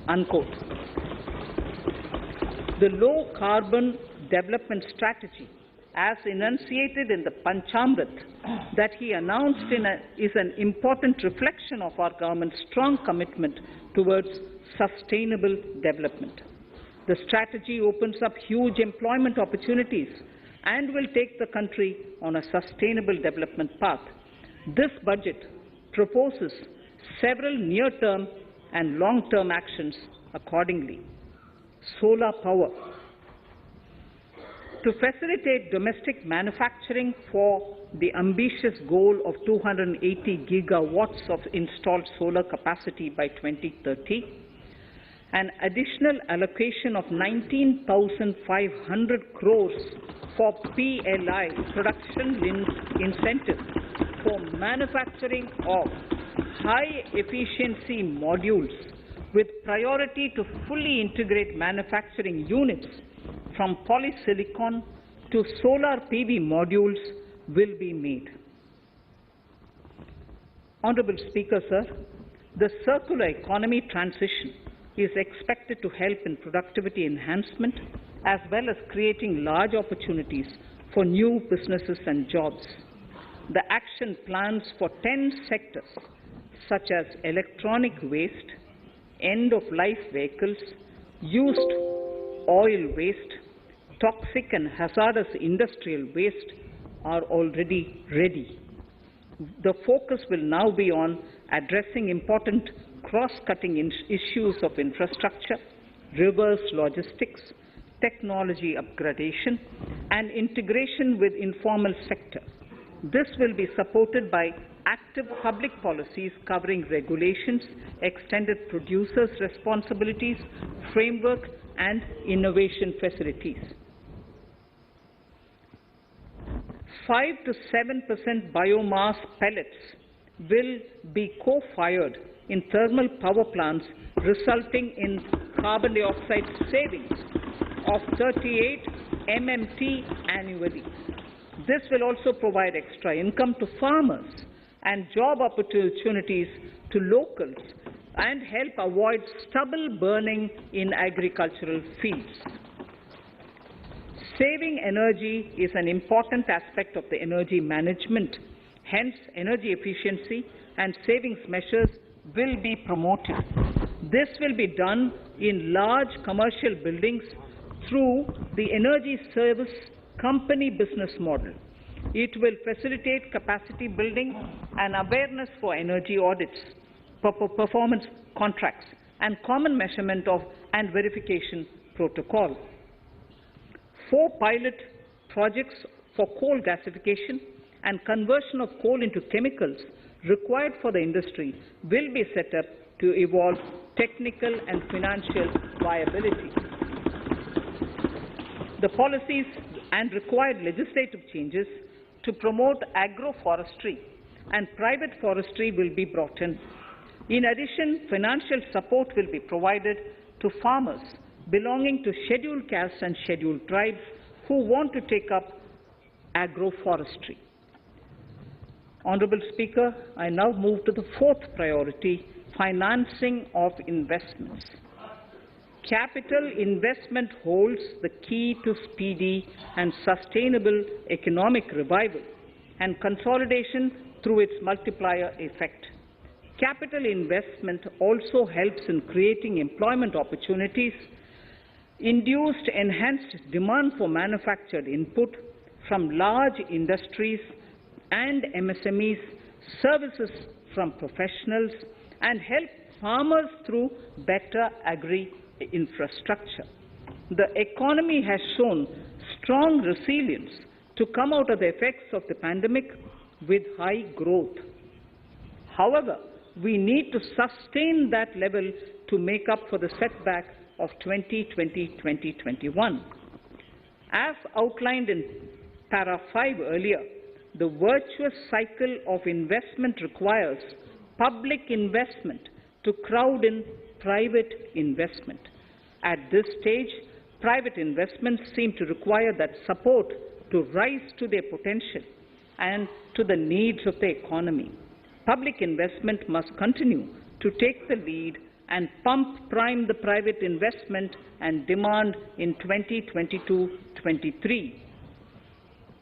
unquote. The low-carbon development strategy, as enunciated in the Panchamrit that he announced is an important reflection of our government's strong commitment towards sustainable development. The strategy opens up huge employment opportunities and will take the country on a sustainable development path. This budget proposes several near-term and long-term actions accordingly. Solar power. To facilitate domestic manufacturing for the ambitious goal of 280 gigawatts of installed solar capacity by 2030, an additional allocation of 19,500 crores for PLI, production-linked incentives, for manufacturing of high-efficiency modules with priority to fully integrate manufacturing units from polysilicon to solar PV modules will be made. Honorable Speaker, sir, the circular economy transition is expected to help in productivity enhancement as well as creating large opportunities for new businesses and jobs. The action plans for 10 sectors such as electronic waste, end-of-life vehicles, used oil waste, toxic and hazardous industrial waste are already ready. The focus will now be on addressing important cross-cutting issues of infrastructure, reverse logistics, technology upgradation, and integration with informal sector. This will be supported by active public policies covering regulations, extended producers' responsibilities, framework, and innovation facilities. 5 to 7% biomass pellets will be co-fired in thermal power plants, resulting in carbon dioxide savings of 38 MMT annually. This will also provide extra income to farmers and job opportunities to locals and help avoid stubble burning in agricultural fields. Saving energy is an important aspect of the energy management. Hence, energy efficiency and savings measures will be promoted. This will be done in large commercial buildings through the energy service company business model. It will facilitate capacity building and awareness for energy audits, performance contracts, and common measurement of and verification protocol. 4 pilot projects for coal gasification and conversion of coal into chemicals required for the industry will be set up to evolve technical and financial viability. the policies and required legislative changes to promote agroforestry and private forestry will be brought in. In addition, financial support will be provided to farmers belonging to scheduled castes and scheduled tribes who want to take up agroforestry. Honourable Speaker, I now move to the fourth priority, financing of investments. Capital investment holds the key to speedy and sustainable economic revival and consolidation through its multiplier effect. Capital investment also helps in creating employment opportunities, induced enhanced demand for manufactured input from large industries and MSMEs, services from professionals, and help farmers through better agri-infrastructure. The economy has shown strong resilience to come out of the effects of the pandemic with high growth. However, we need to sustain that level to make up for the setback of 2020-2021. As outlined in para 5 earlier, the virtuous cycle of investment requires public investment to crowd in private investment. At this stage, private investments seem to require that support to rise to their potential and to the needs of the economy. Public investment must continue to take the lead and prime the private investment and demand in 2022-23.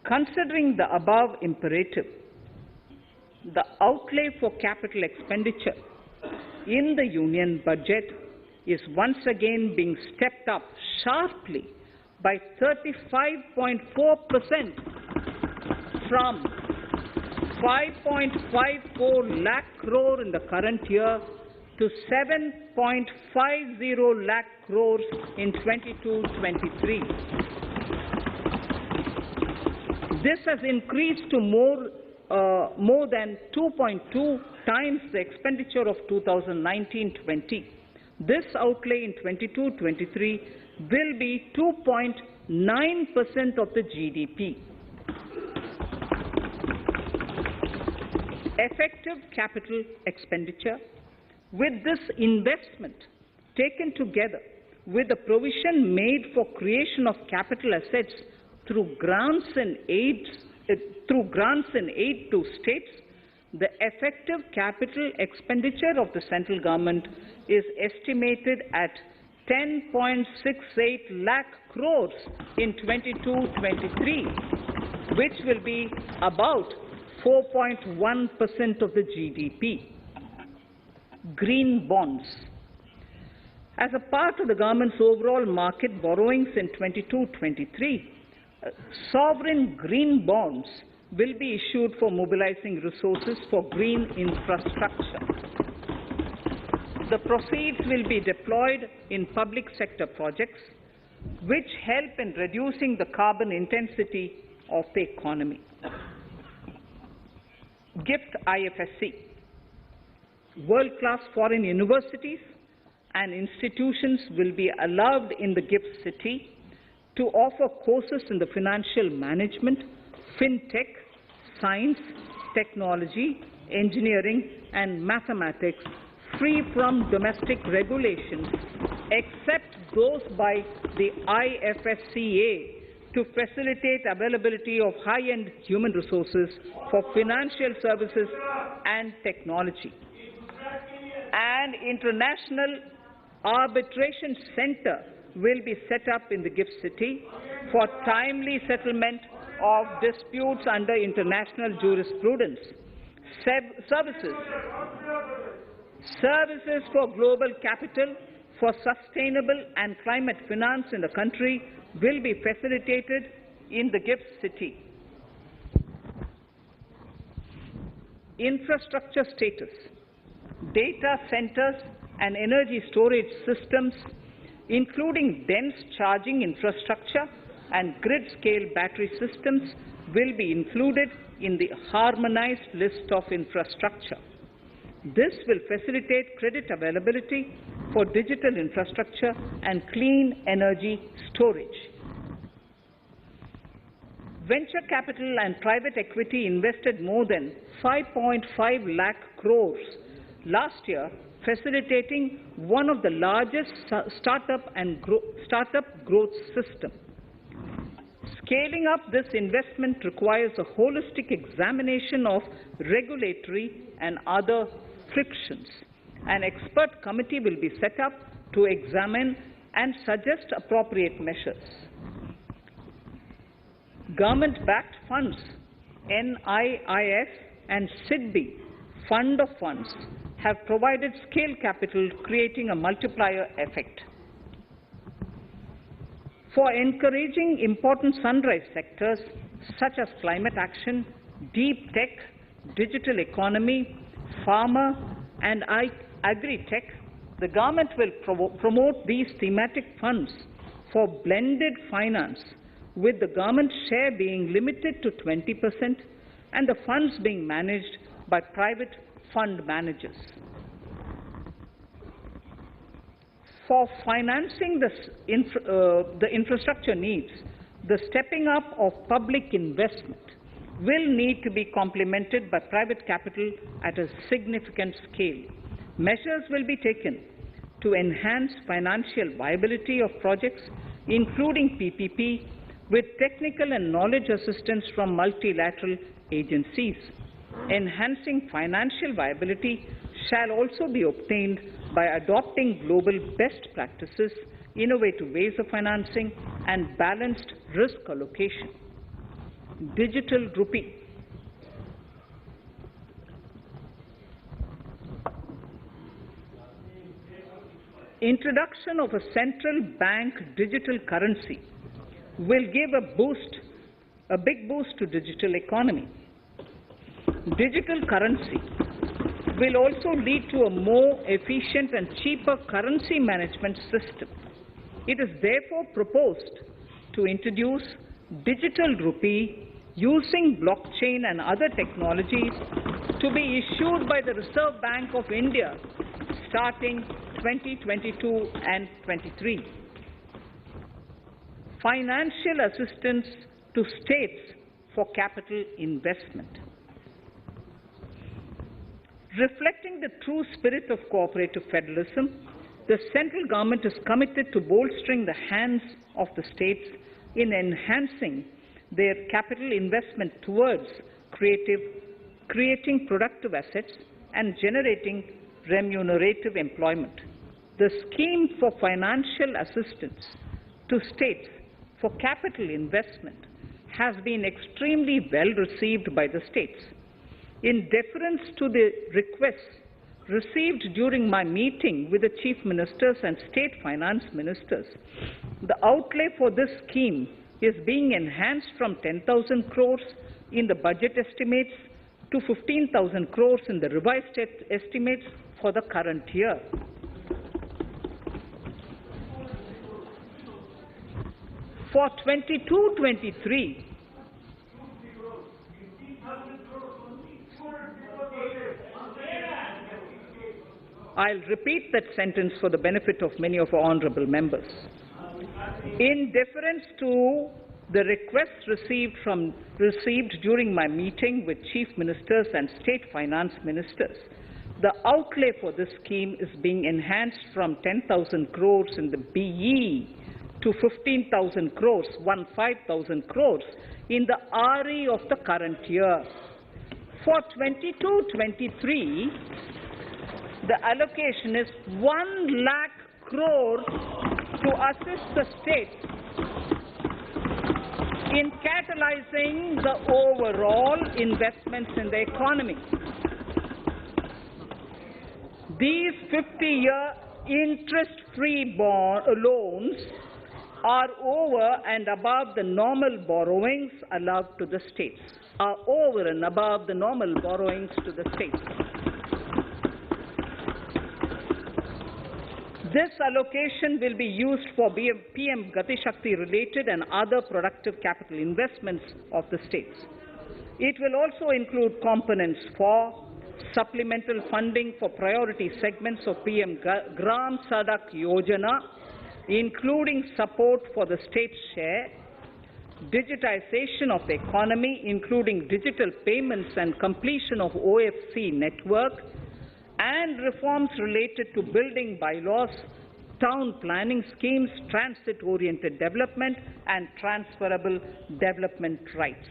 Considering the above imperative, the outlay for capital expenditure in the Union budget is once again being stepped up sharply by 35.4% from 5.54 lakh crore in the current year to 7.50 lakh crores in 22-23. This has increased to more than 2.2 times the expenditure of 2019-20. This outlay in 22-23 will be 2.9% of the GDP. Effective capital expenditure. With this investment taken together with the provision made for creation of capital assets through grants and aid to states, the effective capital expenditure of the central government is estimated at 10.68 lakh crores in 22-23, which will be about 4.1% of the GDP. Green bonds. As a part of the government's overall market borrowings in 22-23, sovereign green bonds will be issued for mobilizing resources for green infrastructure. The proceeds will be deployed in public sector projects which help in reducing the carbon intensity of the economy. GIFT IFSC. World-class foreign universities and institutions will be allowed in the GIFT City to offer courses in the financial management, fintech, science, technology, engineering, and mathematics, free from domestic regulations, except those by the IFSCA, to facilitate availability of high-end human resources for financial services and technology. An international arbitration center will be set up in the GIFT City for timely settlement of disputes under international jurisprudence. Services for global capital for sustainable and climate finance in the country will be facilitated in the GIFT City. Infrastructure status. Data centers and energy storage systems, including dense charging infrastructure and grid-scale battery systems, will be included in the harmonized list of infrastructure. This will facilitate credit availability for digital infrastructure and clean energy storage. Venture capital and private equity invested more than 5.5 lakh crores last year, facilitating one of the largest startup growth system. Scaling up this investment requires a holistic examination of regulatory and other frictions. An expert committee will be set up to examine and suggest appropriate measures. Government-backed funds, NIIF and SIDBI, Fund of Funds, have provided scale capital, creating a multiplier effect. For encouraging important sunrise sectors such as climate action, deep tech, digital economy, pharma, and agri-tech, the government will promote these thematic funds for blended finance, with the government share being limited to 20% and the funds being managed by private fund managers. For financing the infrastructure needs, the stepping up of public investment will need to be complemented by private capital at a significant scale. Measures will be taken to enhance financial viability of projects, including PPP, with technical and knowledge assistance from multilateral agencies. Enhancing financial viability shall also be obtained by adopting global best practices, innovative ways of financing, and balanced risk allocation. Digital rupee. Introduction of a central bank digital currency will give a big boost to digital economy. Digital currency will also lead to a more efficient and cheaper currency management system. It is therefore proposed to introduce digital rupee using blockchain and other technologies to be issued by the Reserve Bank of India starting 2022 and 23. Financial assistance to states for capital investment. Reflecting the true spirit of cooperative federalism, the central government is committed to bolstering the hands of the states in enhancing their capital investment towards creating productive assets and generating remunerative employment. The scheme for financial assistance to states for capital investment has been extremely well received by the states. In deference to the requests received during my meeting with the chief ministers and state finance ministers, the outlay for this scheme is being enhanced from 10,000 crores in the budget estimates to 15,000 crores in the revised estimates for the current year. For 22-23, I'll repeat that sentence for the benefit of many of our honourable members. In deference to the requests received during my meeting with chief ministers and state finance ministers, the outlay for this scheme is being enhanced from 10,000 crores in the BE to 15,000 crores, 15,000 crores in the RE of the current year. For 22-23, the allocation is 1 lakh crores to assist the states in catalyzing the overall investments in the economy. These 50-year interest-free loans are over and above the normal borrowings allowed to the states, This allocation will be used for PM Gati Shakti related and other productive capital investments of the states. It will also include components for supplemental funding for priority segments of PM Gram Sadak Yojana, including support for the state's share, digitization of the economy, including digital payments and completion of OFC network, and reforms related to building bylaws, town planning schemes, transit-oriented development, and transferable development rights.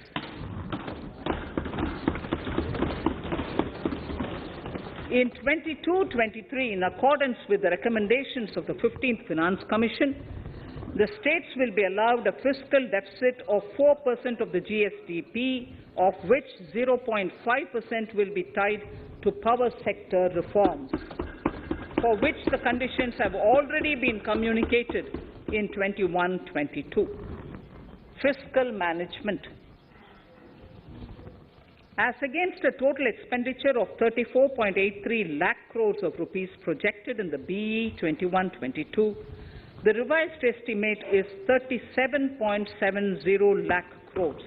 In 22-23, in accordance with the recommendations of the 15th Finance Commission, the states will be allowed a fiscal deficit of 4% of the GSDP, of which 0.5% will be tied to power sector reforms, for which the conditions have already been communicated in 21-22. Fiscal management. As against a total expenditure of 34.83 lakh crores of rupees projected in the BE 21-22, the revised estimate is 37.70 lakh crores.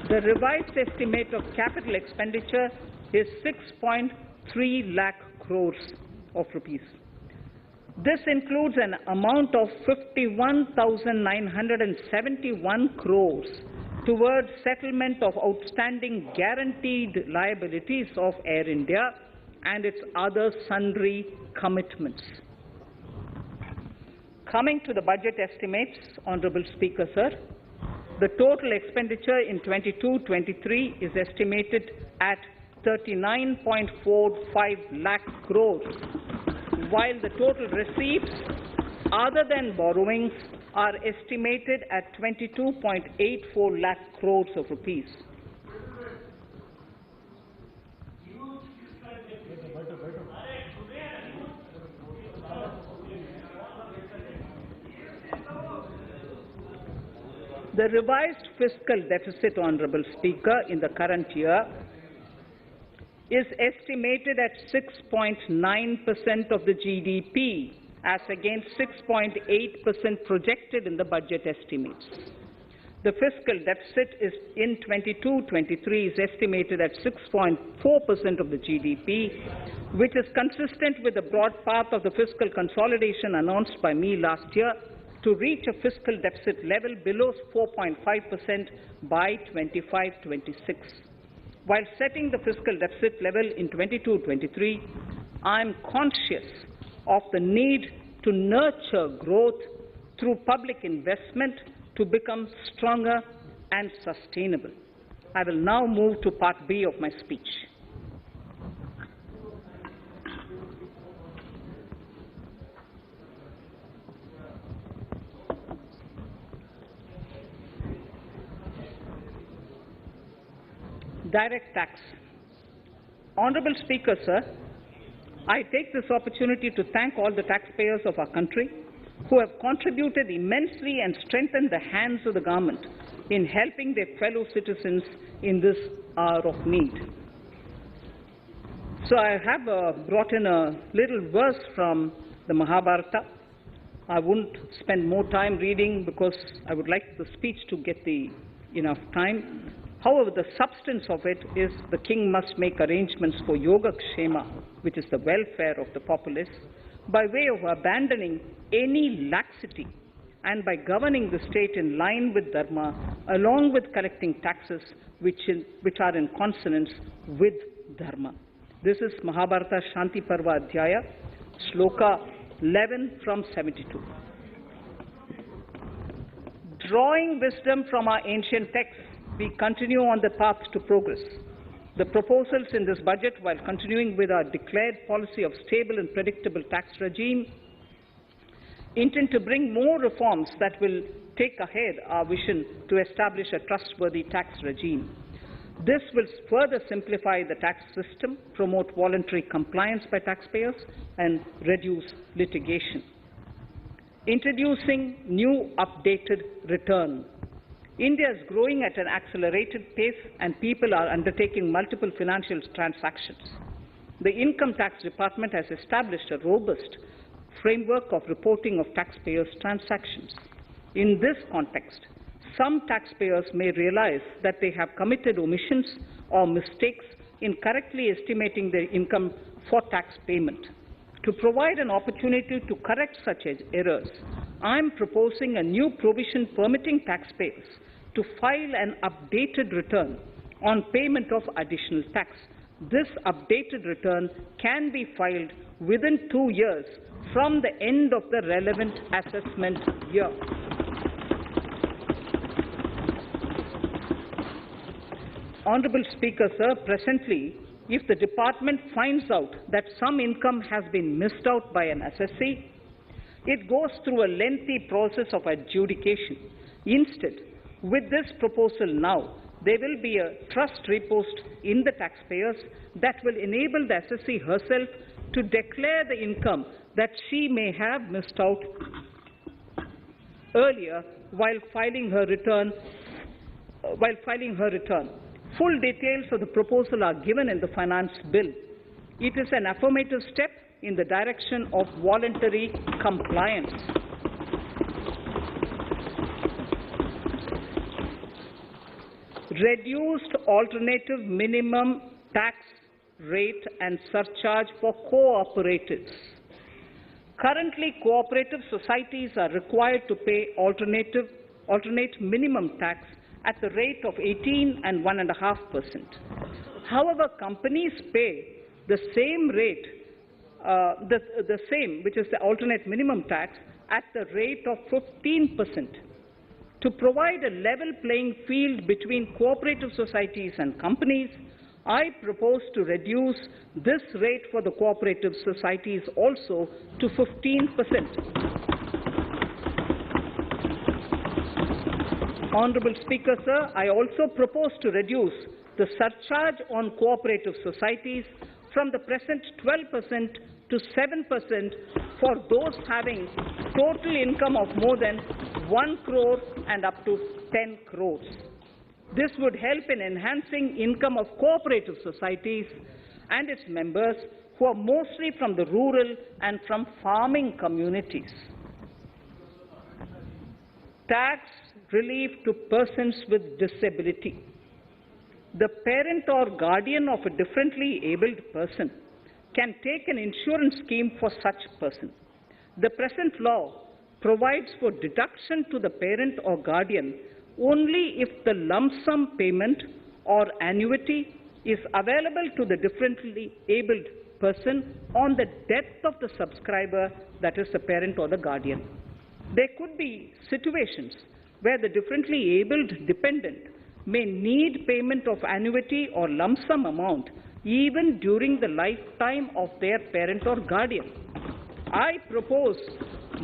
The revised estimate of capital expenditure is 6.3 lakh crores of rupees. This includes an amount of 51,971 crores towards settlement of outstanding guaranteed liabilities of Air India and its other sundry commitments. Coming to the budget estimates, Honourable Speaker, sir, the total expenditure in 22-23 is estimated at 39.45 lakh crores, while the total receipts other than borrowings are estimated at 22.84 lakh crores of rupees. The revised fiscal deficit, Honourable Speaker, in the current year is estimated at 6.9% of the GDP, as against 6.8% projected in the budget estimates. The fiscal deficit is in 22-23 is estimated at 6.4% of the GDP, which is consistent with the broad path of the fiscal consolidation announced by me last year to reach a fiscal deficit level below 4.5% by 25-26. While setting the fiscal deficit level in 22-23, I am conscious of the need to nurture growth through public investment to become stronger and sustainable. I will now move to Part B of my speech. Direct tax. Honourable Speaker, sir, I take this opportunity to thank all the taxpayers of our country who have contributed immensely and strengthened the hands of the government in helping their fellow citizens in this hour of need. So I have brought in a little verse from the Mahabharata. I won't spend more time reading because I would like the speech to get enough time. However, the substance of it is the king must make arrangements for yoga kshema, which is the welfare of the populace, by way of abandoning any laxity and by governing the state in line with dharma, along with collecting taxes which are in consonance with dharma. This is Mahabharata Shanti Parva Adhyaya, Shloka 11 from 72. Drawing wisdom from our ancient texts, we continue on the path to progress. The proposals in this budget, while continuing with our declared policy of stable and predictable tax regime, intend to bring more reforms that will take ahead our vision to establish a trustworthy tax regime. This will further simplify the tax system, promote voluntary compliance by taxpayers, and reduce litigation. Introducing new updated return. India is growing at an accelerated pace and people are undertaking multiple financial transactions. The Income Tax Department has established a robust framework of reporting of taxpayers' transactions. In this context, some taxpayers may realize that they have committed omissions or mistakes in correctly estimating their income for tax payment. To provide an opportunity to correct such errors, I am proposing a new provision permitting taxpayers to file an updated return on payment of additional tax. This updated return can be filed within 2 years from the end of the relevant assessment year. Honourable Speaker, sir, presently, if the department finds out that some income has been missed out by an assessee, it goes through a lengthy process of adjudication. Instead, with this proposal now, there will be a trust repost in the taxpayers that will enable the assessee herself to declare the income that she may have missed out earlier while filing her return. Full details of the proposal are given in the finance bill. It is an affirmative step in the direction of voluntary compliance. Reduced alternative minimum tax rate and surcharge for co-operatives. Currently, cooperative societies are required to pay alternate minimum tax at the rate of 18 and 1.5%. However, companies pay the same rate, which is the alternate minimum tax, at the rate of 15%. To provide a level playing field between cooperative societies and companies, I propose to reduce this rate for the cooperative societies also to 15%. Honourable Speaker, sir, I also propose to reduce the surcharge on cooperative societies from the present 12% to 7% for those having total income of more than 1 crore and up to 10 crores. This would help in enhancing income of cooperative societies and its members who are mostly from the rural and from farming communities. Tax relief to persons with disability. The parent or guardian of a differently abled person can take an insurance scheme for such person. The present law provides for deduction to the parent or guardian only if the lump sum payment or annuity is available to the differently abled person on the death of the subscriber, that is the parent or the guardian. There could be situations where the differently abled dependent may need payment of annuity or lump sum amount even during the lifetime of their parent or guardian. I propose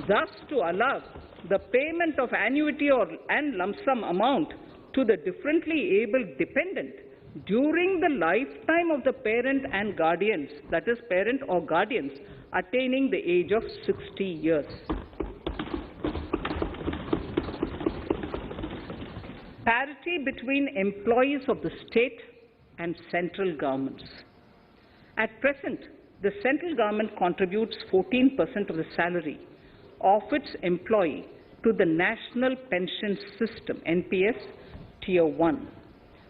thus to allow the payment of annuity and lump sum amount to the differently abled dependent during the lifetime of the parent and guardians, that is parent or guardians, attaining the age of 60 years. Parity between employees of the state and central governments. At present, the central government contributes 14% of the salary of its employee to the National Pension System, NPS, Tier 1.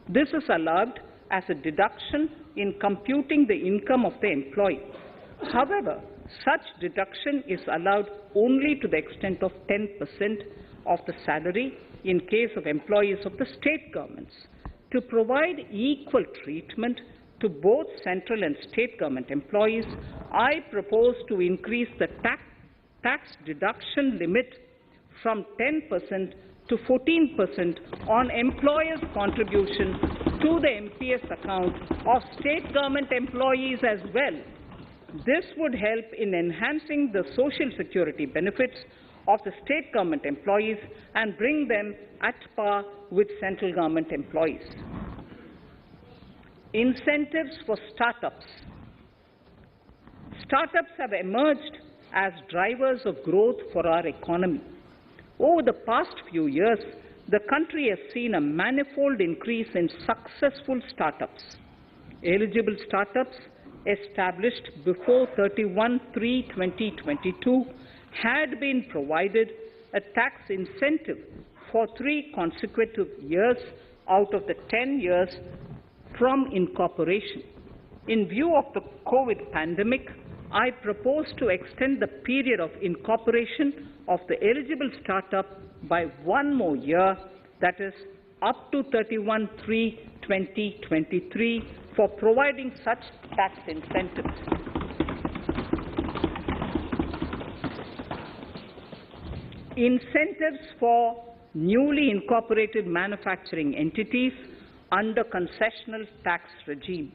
This is allowed as a deduction in computing the income of the employee. However, such deduction is allowed only to the extent of 10% of the salary in case of employees of the state governments. To provide equal treatment to both central and state government employees, I propose to increase the tax deduction limit from 10% to 14% on employers' contribution to the MPS account of state government employees as well. This would help in enhancing the social security benefits of the state government employees and bring them at par with central government employees. Incentives for startups. Startups have emerged as drivers of growth for our economy. Over the past few years, the country has seen a manifold increase in successful startups. Eligible startups established before 31/3/2022 had been provided a tax incentive for 3 consecutive years out of the 10 years from incorporation. In view of the COVID pandemic, I propose to extend the period of incorporation of the eligible startup by 1 more year, that is, up to 31/3/2023, for providing such tax incentives. Incentives for newly incorporated manufacturing entities under concessional tax regime.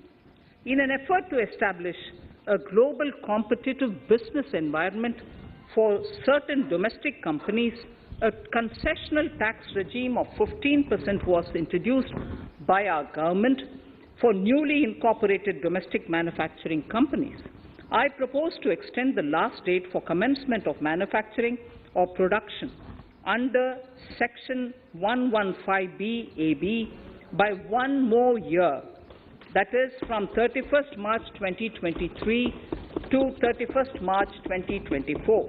In an effort to establish a global competitive business environment for certain domestic companies, a concessional tax regime of 15% was introduced by our government for newly incorporated domestic manufacturing companies. I propose to extend the last date for commencement of manufacturing or production under Section 115B(ab) by 1 more year, that is from 31st March 2023 to 31st March 2024.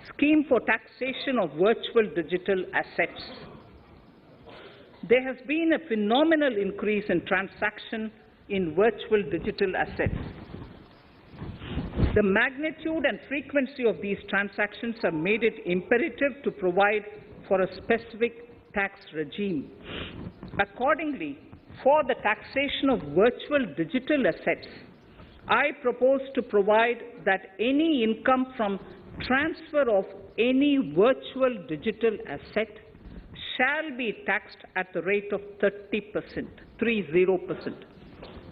Scheme for taxation of virtual digital assets. There has been a phenomenal increase in transaction in virtual digital assets. The magnitude and frequency of these transactions have made it imperative to provide for a specific tax regime. Accordingly, for the taxation of virtual digital assets, I propose to provide that any income from transfer of any virtual digital asset shall be taxed at the rate of 30%, 30%.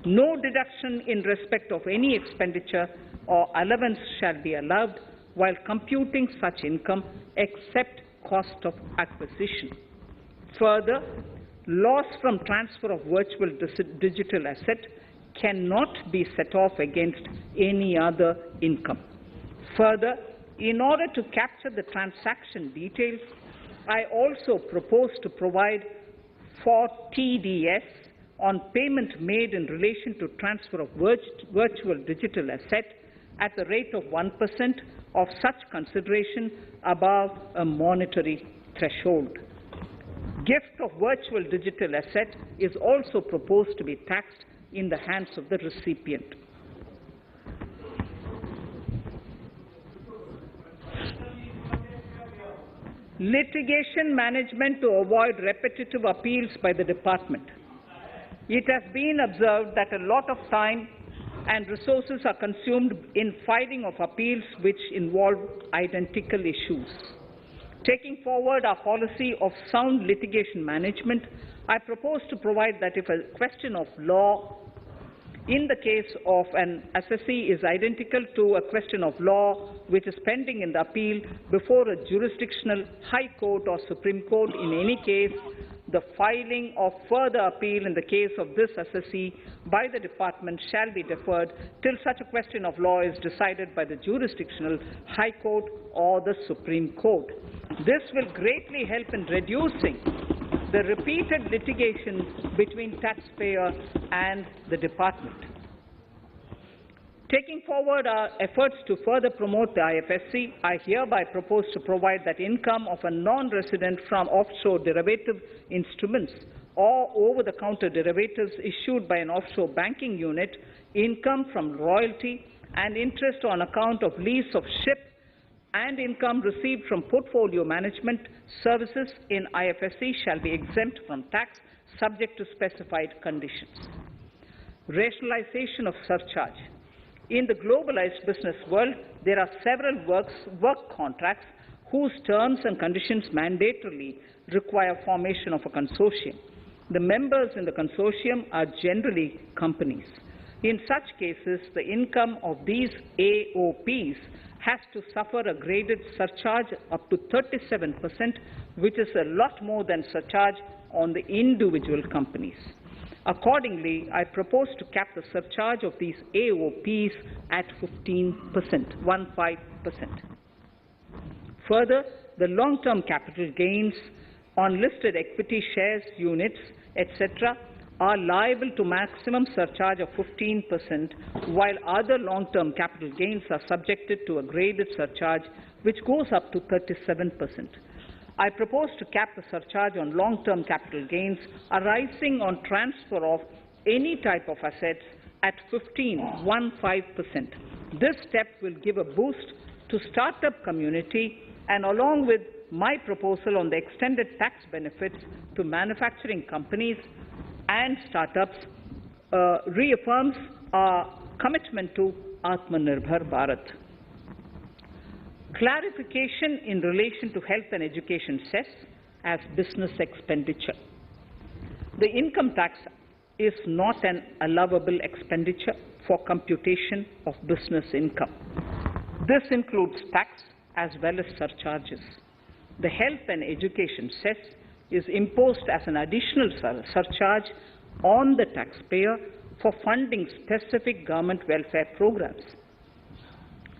No deduction in respect of any expenditure or allowance shall be allowed while computing such income except cost of acquisition. Further, loss from transfer of virtual digital asset cannot be set off against any other income. Further, in order to capture the transaction details, I also propose to provide for TDS on payment made in relation to transfer of virtual digital asset at the rate of 1% of such consideration above a monetary threshold. Gift of virtual digital asset is also proposed to be taxed in the hands of the recipient. Litigation management to avoid repetitive appeals by the department. It has been observed that a lot of time and resources are consumed in filing of appeals which involve identical issues. Taking forward our policy of sound litigation management, I propose to provide that if a question of law in the case of an assessee is identical to a question of law which is pending in the appeal before a jurisdictional High Court or Supreme Court, in any case, the filing of further appeal in the case of this assessee by the department shall be deferred till such a question of law is decided by the jurisdictional High Court or the Supreme Court. This will greatly help in reducing the repeated litigation between taxpayer and the department. Taking forward our efforts to further promote the IFSC, I hereby propose to provide that income of a non-resident from offshore derivative instruments or over-the-counter derivatives issued by an offshore banking unit, income from royalty and interest on account of lease of ship, and income received from portfolio management services in IFSC shall be exempt from tax subject to specified conditions. Rationalization of surcharge. In the globalized business world, there are several work contracts whose terms and conditions mandatorily require formation of a consortium. The members in the consortium are generally companies. In such cases, the income of these AOPs has to suffer a graded surcharge up to 37%, which is a lot more than surcharge on the individual companies. Accordingly, I propose to cap the surcharge of these AOPs at 15%, 15%. Further, the long-term capital gains on listed equity shares, units, etc., are liable to maximum surcharge of 15%, while other long-term capital gains are subjected to a graded surcharge which goes up to 37%. I propose to cap the surcharge on long-term capital gains arising on transfer of any type of assets at 15%. This step will give a boost to startup community, and along with my proposal on the extended tax benefits to manufacturing companies and startups, reaffirms our commitment to Atmanirbhar Bharat. Clarification in relation to health and education cess as business expenditure. The income tax is not an allowable expenditure for computation of business income. This includes tax as well as surcharges. The health and education cess is imposed as an additional surcharge on the taxpayer for funding specific government welfare programs.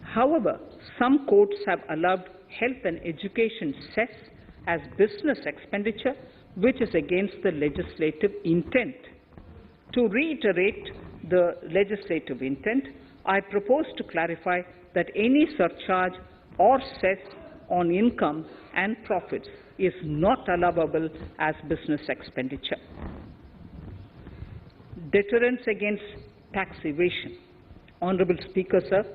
However, some courts have allowed health and education cess as business expenditure, which is against the legislative intent. To reiterate the legislative intent, I propose to clarify that any surcharge or cess on income and profits is not allowable as business expenditure. Deterrence against tax evasion. Honourable Speaker, sir,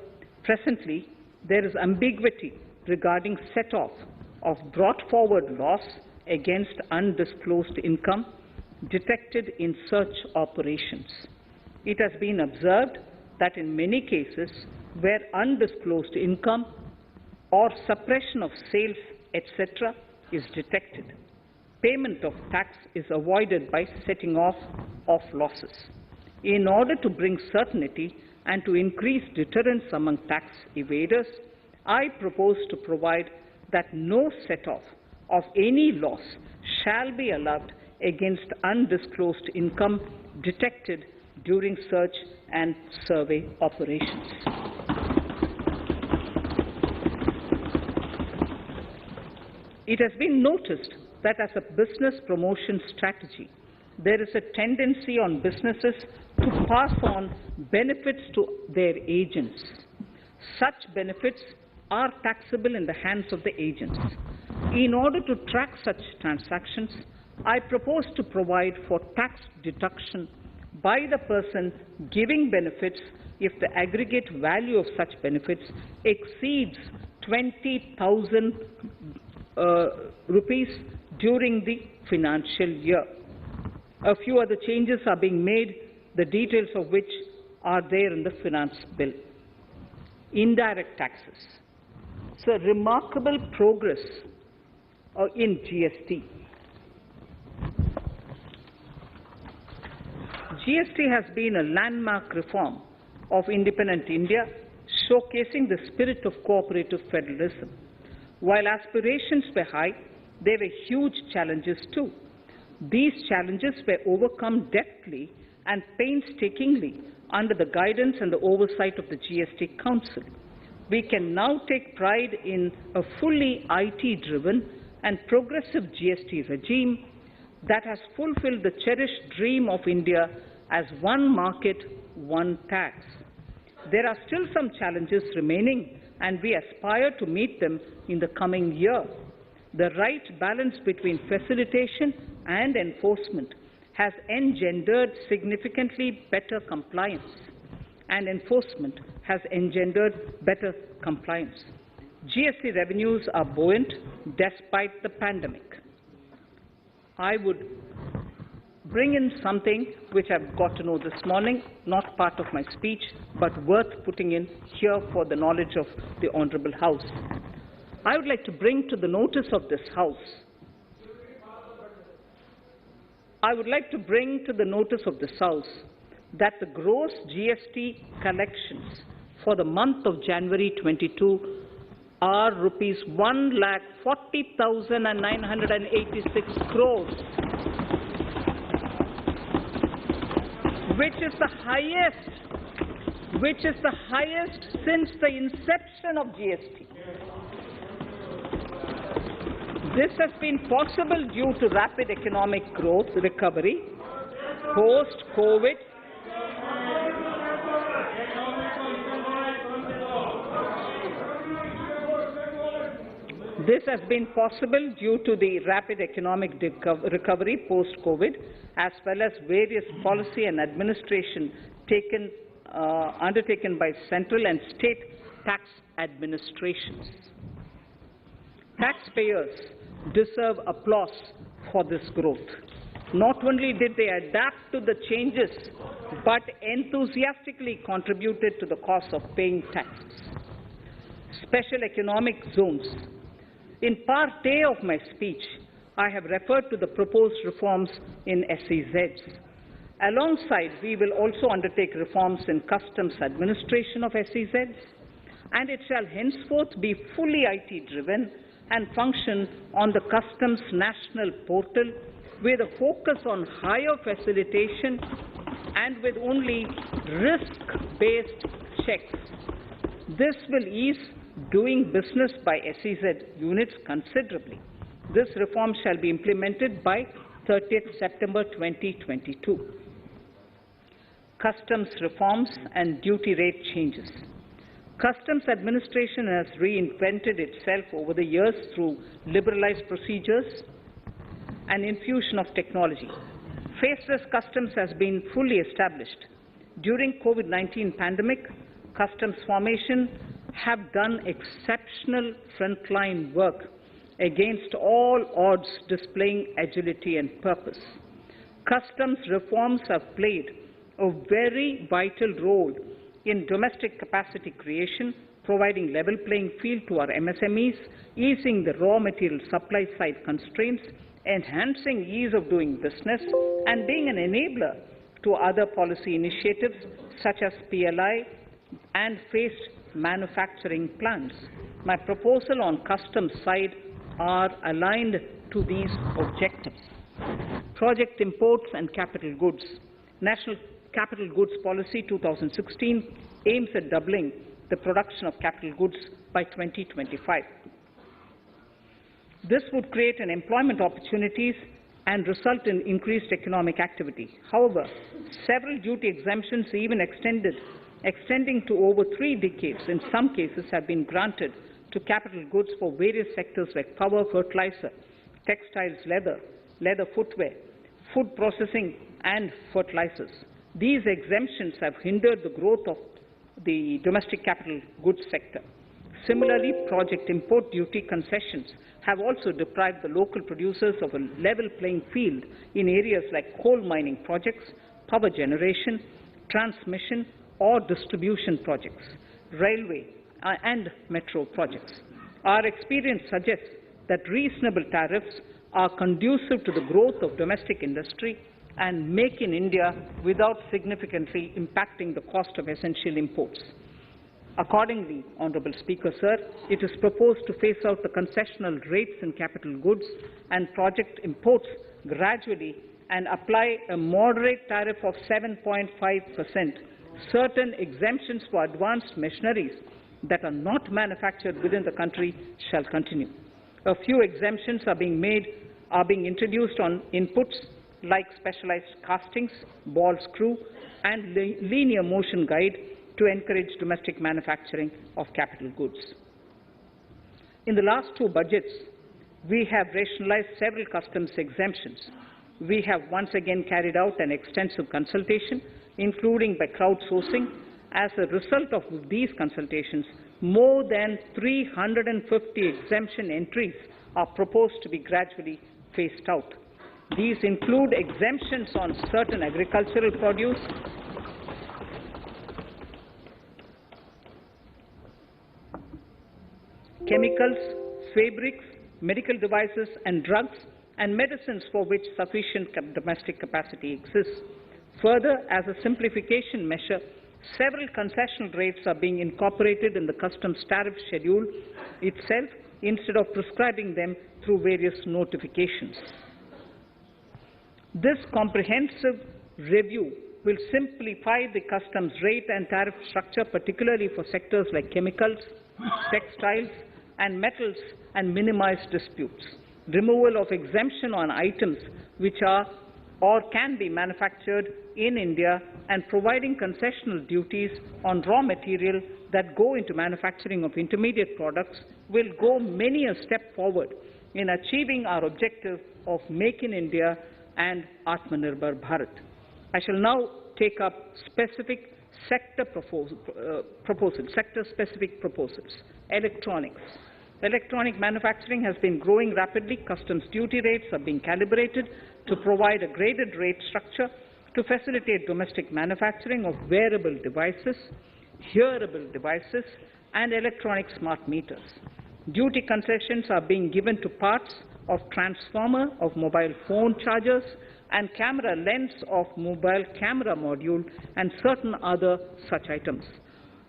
presently there is ambiguity regarding set-off of brought forward loss against undisclosed income detected in search operations. It has been observed that in many cases where undisclosed income or suppression of sales, etc., is detected, payment of tax is avoided by setting off of losses. In order to bring certainty and to increase deterrence among tax evaders, I propose to provide that no set-off of any loss shall be allowed against undisclosed income detected during search and survey operations. It has been noticed that as a business promotion strategy, there is a tendency on businesses to pass on benefits to their agents. Such benefits are taxable in the hands of the agents. In order to track such transactions, I propose to provide for tax deduction by the person giving benefits if the aggregate value of such benefits exceeds 20,000 rupees during the financial year. A few other changes are being made, the details of which are there in the finance bill. Indirect taxes. So remarkable progress in GST. GST has been a landmark reform of independent India, showcasing the spirit of cooperative federalism. While aspirations were high, there were huge challenges too. These challenges were overcome deftly and painstakingly under the guidance and the oversight of the GST Council. We can now take pride in a fully IT-driven and progressive GST regime that has fulfilled the cherished dream of India as one market, one tax. There are still some challenges remaining, and we aspire to meet them in the coming year. The right balance between facilitation and enforcement has engendered significantly better compliance, and enforcement has engendered better compliance. GST revenues are buoyant despite the pandemic. I would bring in something which I've got to know this morning, not part of my speech, but worth putting in here for the knowledge of the Honourable House. I would like to bring to the notice of this House that the gross GST collections for the month of January 22 are rupees 1,40,986 crores, which is the highest since the inception of GST. This has been possible due to rapid economic growth recovery, post-COVID, This has been possible due to the rapid economic recovery post-COVID, as well as various policy and administration undertaken by central and state tax administrations. Taxpayers deserve applause for this growth. Not only did they adapt to the changes, but enthusiastically contributed to the cost of paying taxes. Special economic zones. In part A of my speech, I have referred to the proposed reforms in SEZs. Alongside, we will also undertake reforms in customs administration of SEZs, and it shall henceforth be fully IT-driven and function on the Customs National Portal with a focus on higher facilitation and with only risk-based checks. This will ease doing business by SEZ units considerably. This reform shall be implemented by 30th September 2022. Customs reforms and duty rate changes. Customs administration has reinvented itself over the years through liberalized procedures and infusion of technology. Faceless customs has been fully established. During COVID-19 pandemic, customs formation have done exceptional frontline work against all odds, displaying agility and purpose. Customs reforms have played a very vital role in domestic capacity creation, providing level playing field to our MSMEs, easing the raw material supply side constraints, enhancing ease of doing business, and being an enabler to other policy initiatives such as PLI and phased manufacturing plans. My proposal on customs side are aligned to these objectives. Project imports and capital goods. National Capital Goods Policy 2016 aims at doubling the production of capital goods by 2025. This would create an employment opportunities and result in increased economic activity. However, several duty exemptions, even extending to over 3 decades, in some cases have been granted to capital goods for various sectors like power, fertilizer, textiles, leather footwear, food processing, and fertilizers. These exemptions have hindered the growth of the domestic capital goods sector. Similarly, project import duty concessions have also deprived the local producers of a level playing field in areas like coal mining projects, power generation, transmission or distribution projects, railway and metro projects. Our experience suggests that reasonable tariffs are conducive to the growth of domestic industry and make in India without significantly impacting the cost of essential imports. Accordingly, Honourable Speaker, Sir, it is proposed to phase out the concessional rates in capital goods and project imports gradually and apply a moderate tariff of 7.5%. Certain exemptions for advanced machineries that are not manufactured within the country shall continue. A few exemptions are being introduced on inputs like specialized castings, ball screw, and linear motion guide to encourage domestic manufacturing of capital goods. In the last 2 budgets, we have rationalized several customs exemptions. We have once again carried out an extensive consultation, including by crowdsourcing. As a result of these consultations, more than 350 exemption entries are proposed to be gradually phased out. These include exemptions on certain agricultural produce, chemicals, fabrics, medical devices and drugs, and medicines for which sufficient domestic capacity exists. Further, as a simplification measure, several concessional rates are being incorporated in the customs tariff schedule itself instead of prescribing them through various notifications. This comprehensive review will simplify the customs rate and tariff structure, particularly for sectors like chemicals, textiles, and metals, and minimize disputes. Removal of exemption on items which are or can be manufactured in India, and providing concessional duties on raw material that go into manufacturing of intermediate products will go many a step forward in achieving our objective of Make in India and Atmanirbhar Bharat. I shall now take up specific sector-specific proposals. Electronics. Electronic manufacturing has been growing rapidly. Customs duty rates are being calibrated to provide a graded rate structure to facilitate domestic manufacturing of wearable devices, hearable devices, and electronic smart meters. Duty concessions are being given to parts of transformer of mobile phone chargers and camera lens of mobile camera module and certain other such items.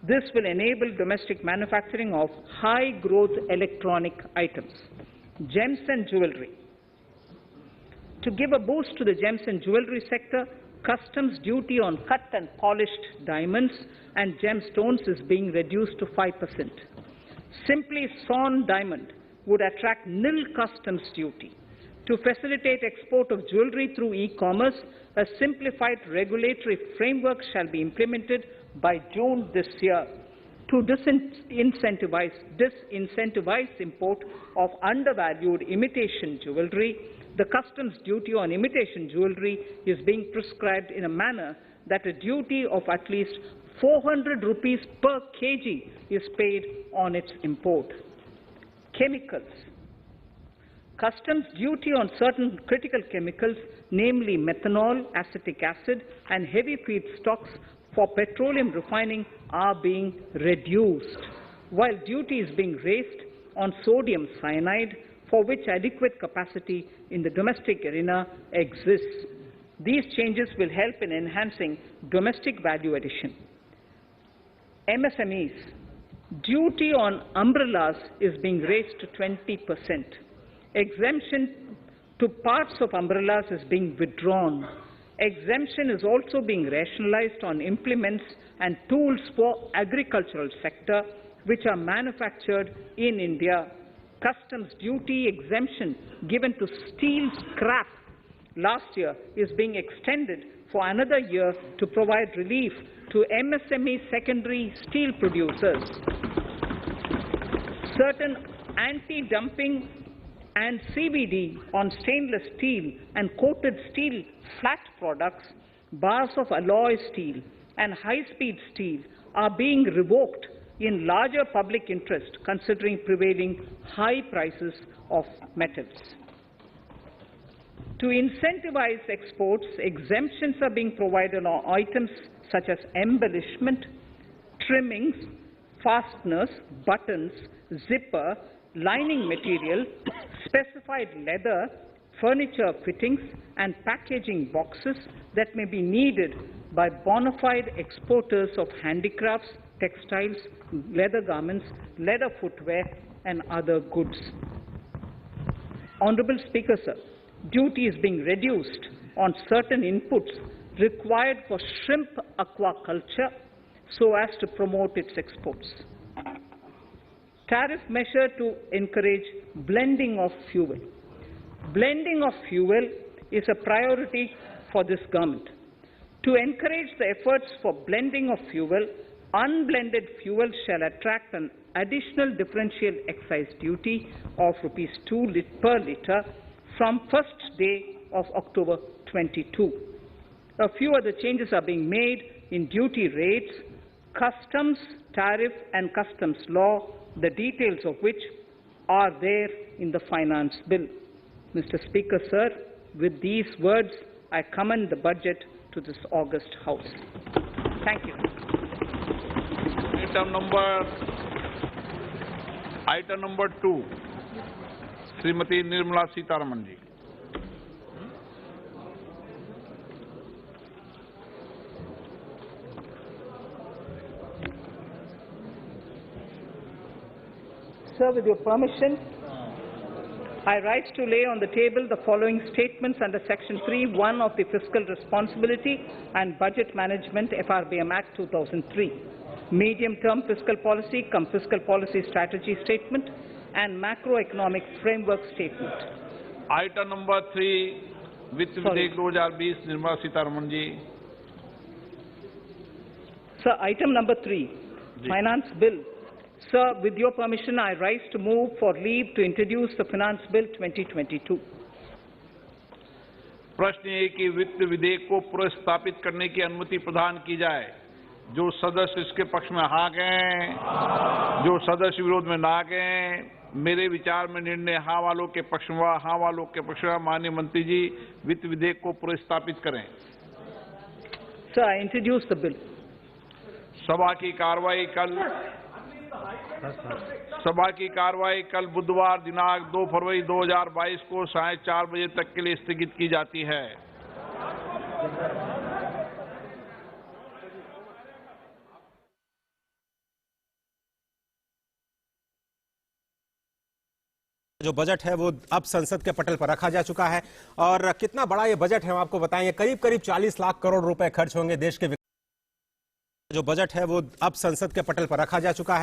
This will enable domestic manufacturing of high-growth electronic items. Gems and jewelry. To give a boost to the gems and jewelry sector, customs duty on cut and polished diamonds and gemstones is being reduced to 5%. Simply sawn diamond would attract nil customs duty. To facilitate export of jewelry through e-commerce, a simplified regulatory framework shall be implemented by June this year. To disincentivize import of undervalued imitation jewelry, the customs duty on imitation jewelry is being prescribed in a manner that a duty of at least 400 rupees per kg is paid on its import. Chemicals. Customs duty on certain critical chemicals, namely methanol, acetic acid, and heavy feedstocks for petroleum refining are being reduced, while duty is being raised on sodium cyanide, for which adequate capacity in the domestic arena exists. These changes will help in enhancing domestic value addition. MSMEs. Duty on umbrellas is being raised to 20%. Exemption to parts of umbrellas is being withdrawn. Exemption is also being rationalized on implements and tools for agricultural sector which are manufactured in India. Customs duty exemption given to steel scrap last year is being extended for another year to provide relief to MSME secondary steel producers. Certain anti-dumping and CVD on stainless steel and coated steel flat products, bars of alloy steel and high-speed steel are being revoked in larger public interest considering prevailing high prices of metals. To incentivize exports, exemptions are being provided on items such as embellishment, trimmings, fasteners, buttons, zipper, lining material, specified leather, furniture fittings, and packaging boxes that may be needed by bona fide exporters of handicrafts, textiles, leather garments, leather footwear, and other goods. Honourable Speaker, sir, duty is being reduced on certain inputs required for shrimp aquaculture so as to promote its exports. Tariff measure to encourage blending of fuel. Blending of fuel is a priority for this government. To encourage the efforts for blending of fuel, unblended fuel shall attract an additional differential excise duty of Rs 2 per litre from first day of October 22. A few other changes are being made in duty rates, customs, tariff and customs law, the details of which are there in the Finance Bill. Mr. Speaker, sir, with these words, I commend the budget to this august House. Thank you. Item number 2, Srimati Nirmala Sitharaman ji. Sir, with your permission, I rise to lay on the table the following statements under Section 3(1) of the Fiscal Responsibility and Budget Management FRBM Act 2003, Medium-Term Fiscal Policy cum Fiscal Policy Strategy Statement and Macroeconomic Framework Statement. Item number 3, वित्त विधेयक 2020 Nirmala Sitharaman ji. Sir, item number 3, Finance Bill. Sir, with your permission, I rise to move for leave to introduce the Finance Bill 2022. प्रश्न ये कि वित्त विधेयक को प्रस्तावित करने की अनुमति प्रदान की जाए। जो सदस्य इसके पक्ष में हाँ कहें, जो सदस्य विरोध में ना कहें। मेरे विचार में निर्णय हाँ वालों के पक्ष में, हाँ वालों के पक्ष में। माननीय मंत्री जी, वित्त विधेयक को प्रस्तावित करें। Sir, I introduce the bill. सभा की कार्रवाई कल बुधवार दिनांक 2 फरवरी 2022 को 4:30 बजे तक के लिए स्थगित की जाती है। जो बजट है वो अब संसद के पटल पर रखा जा चुका है और कितना बड़ा ये बजट है हम आपको बताएंगे। करीब 40 लाख करोड़ रुपए खर्च होंगे देश के। जो बजट है वो अब संसद के पटल पर रखा जा चुका है।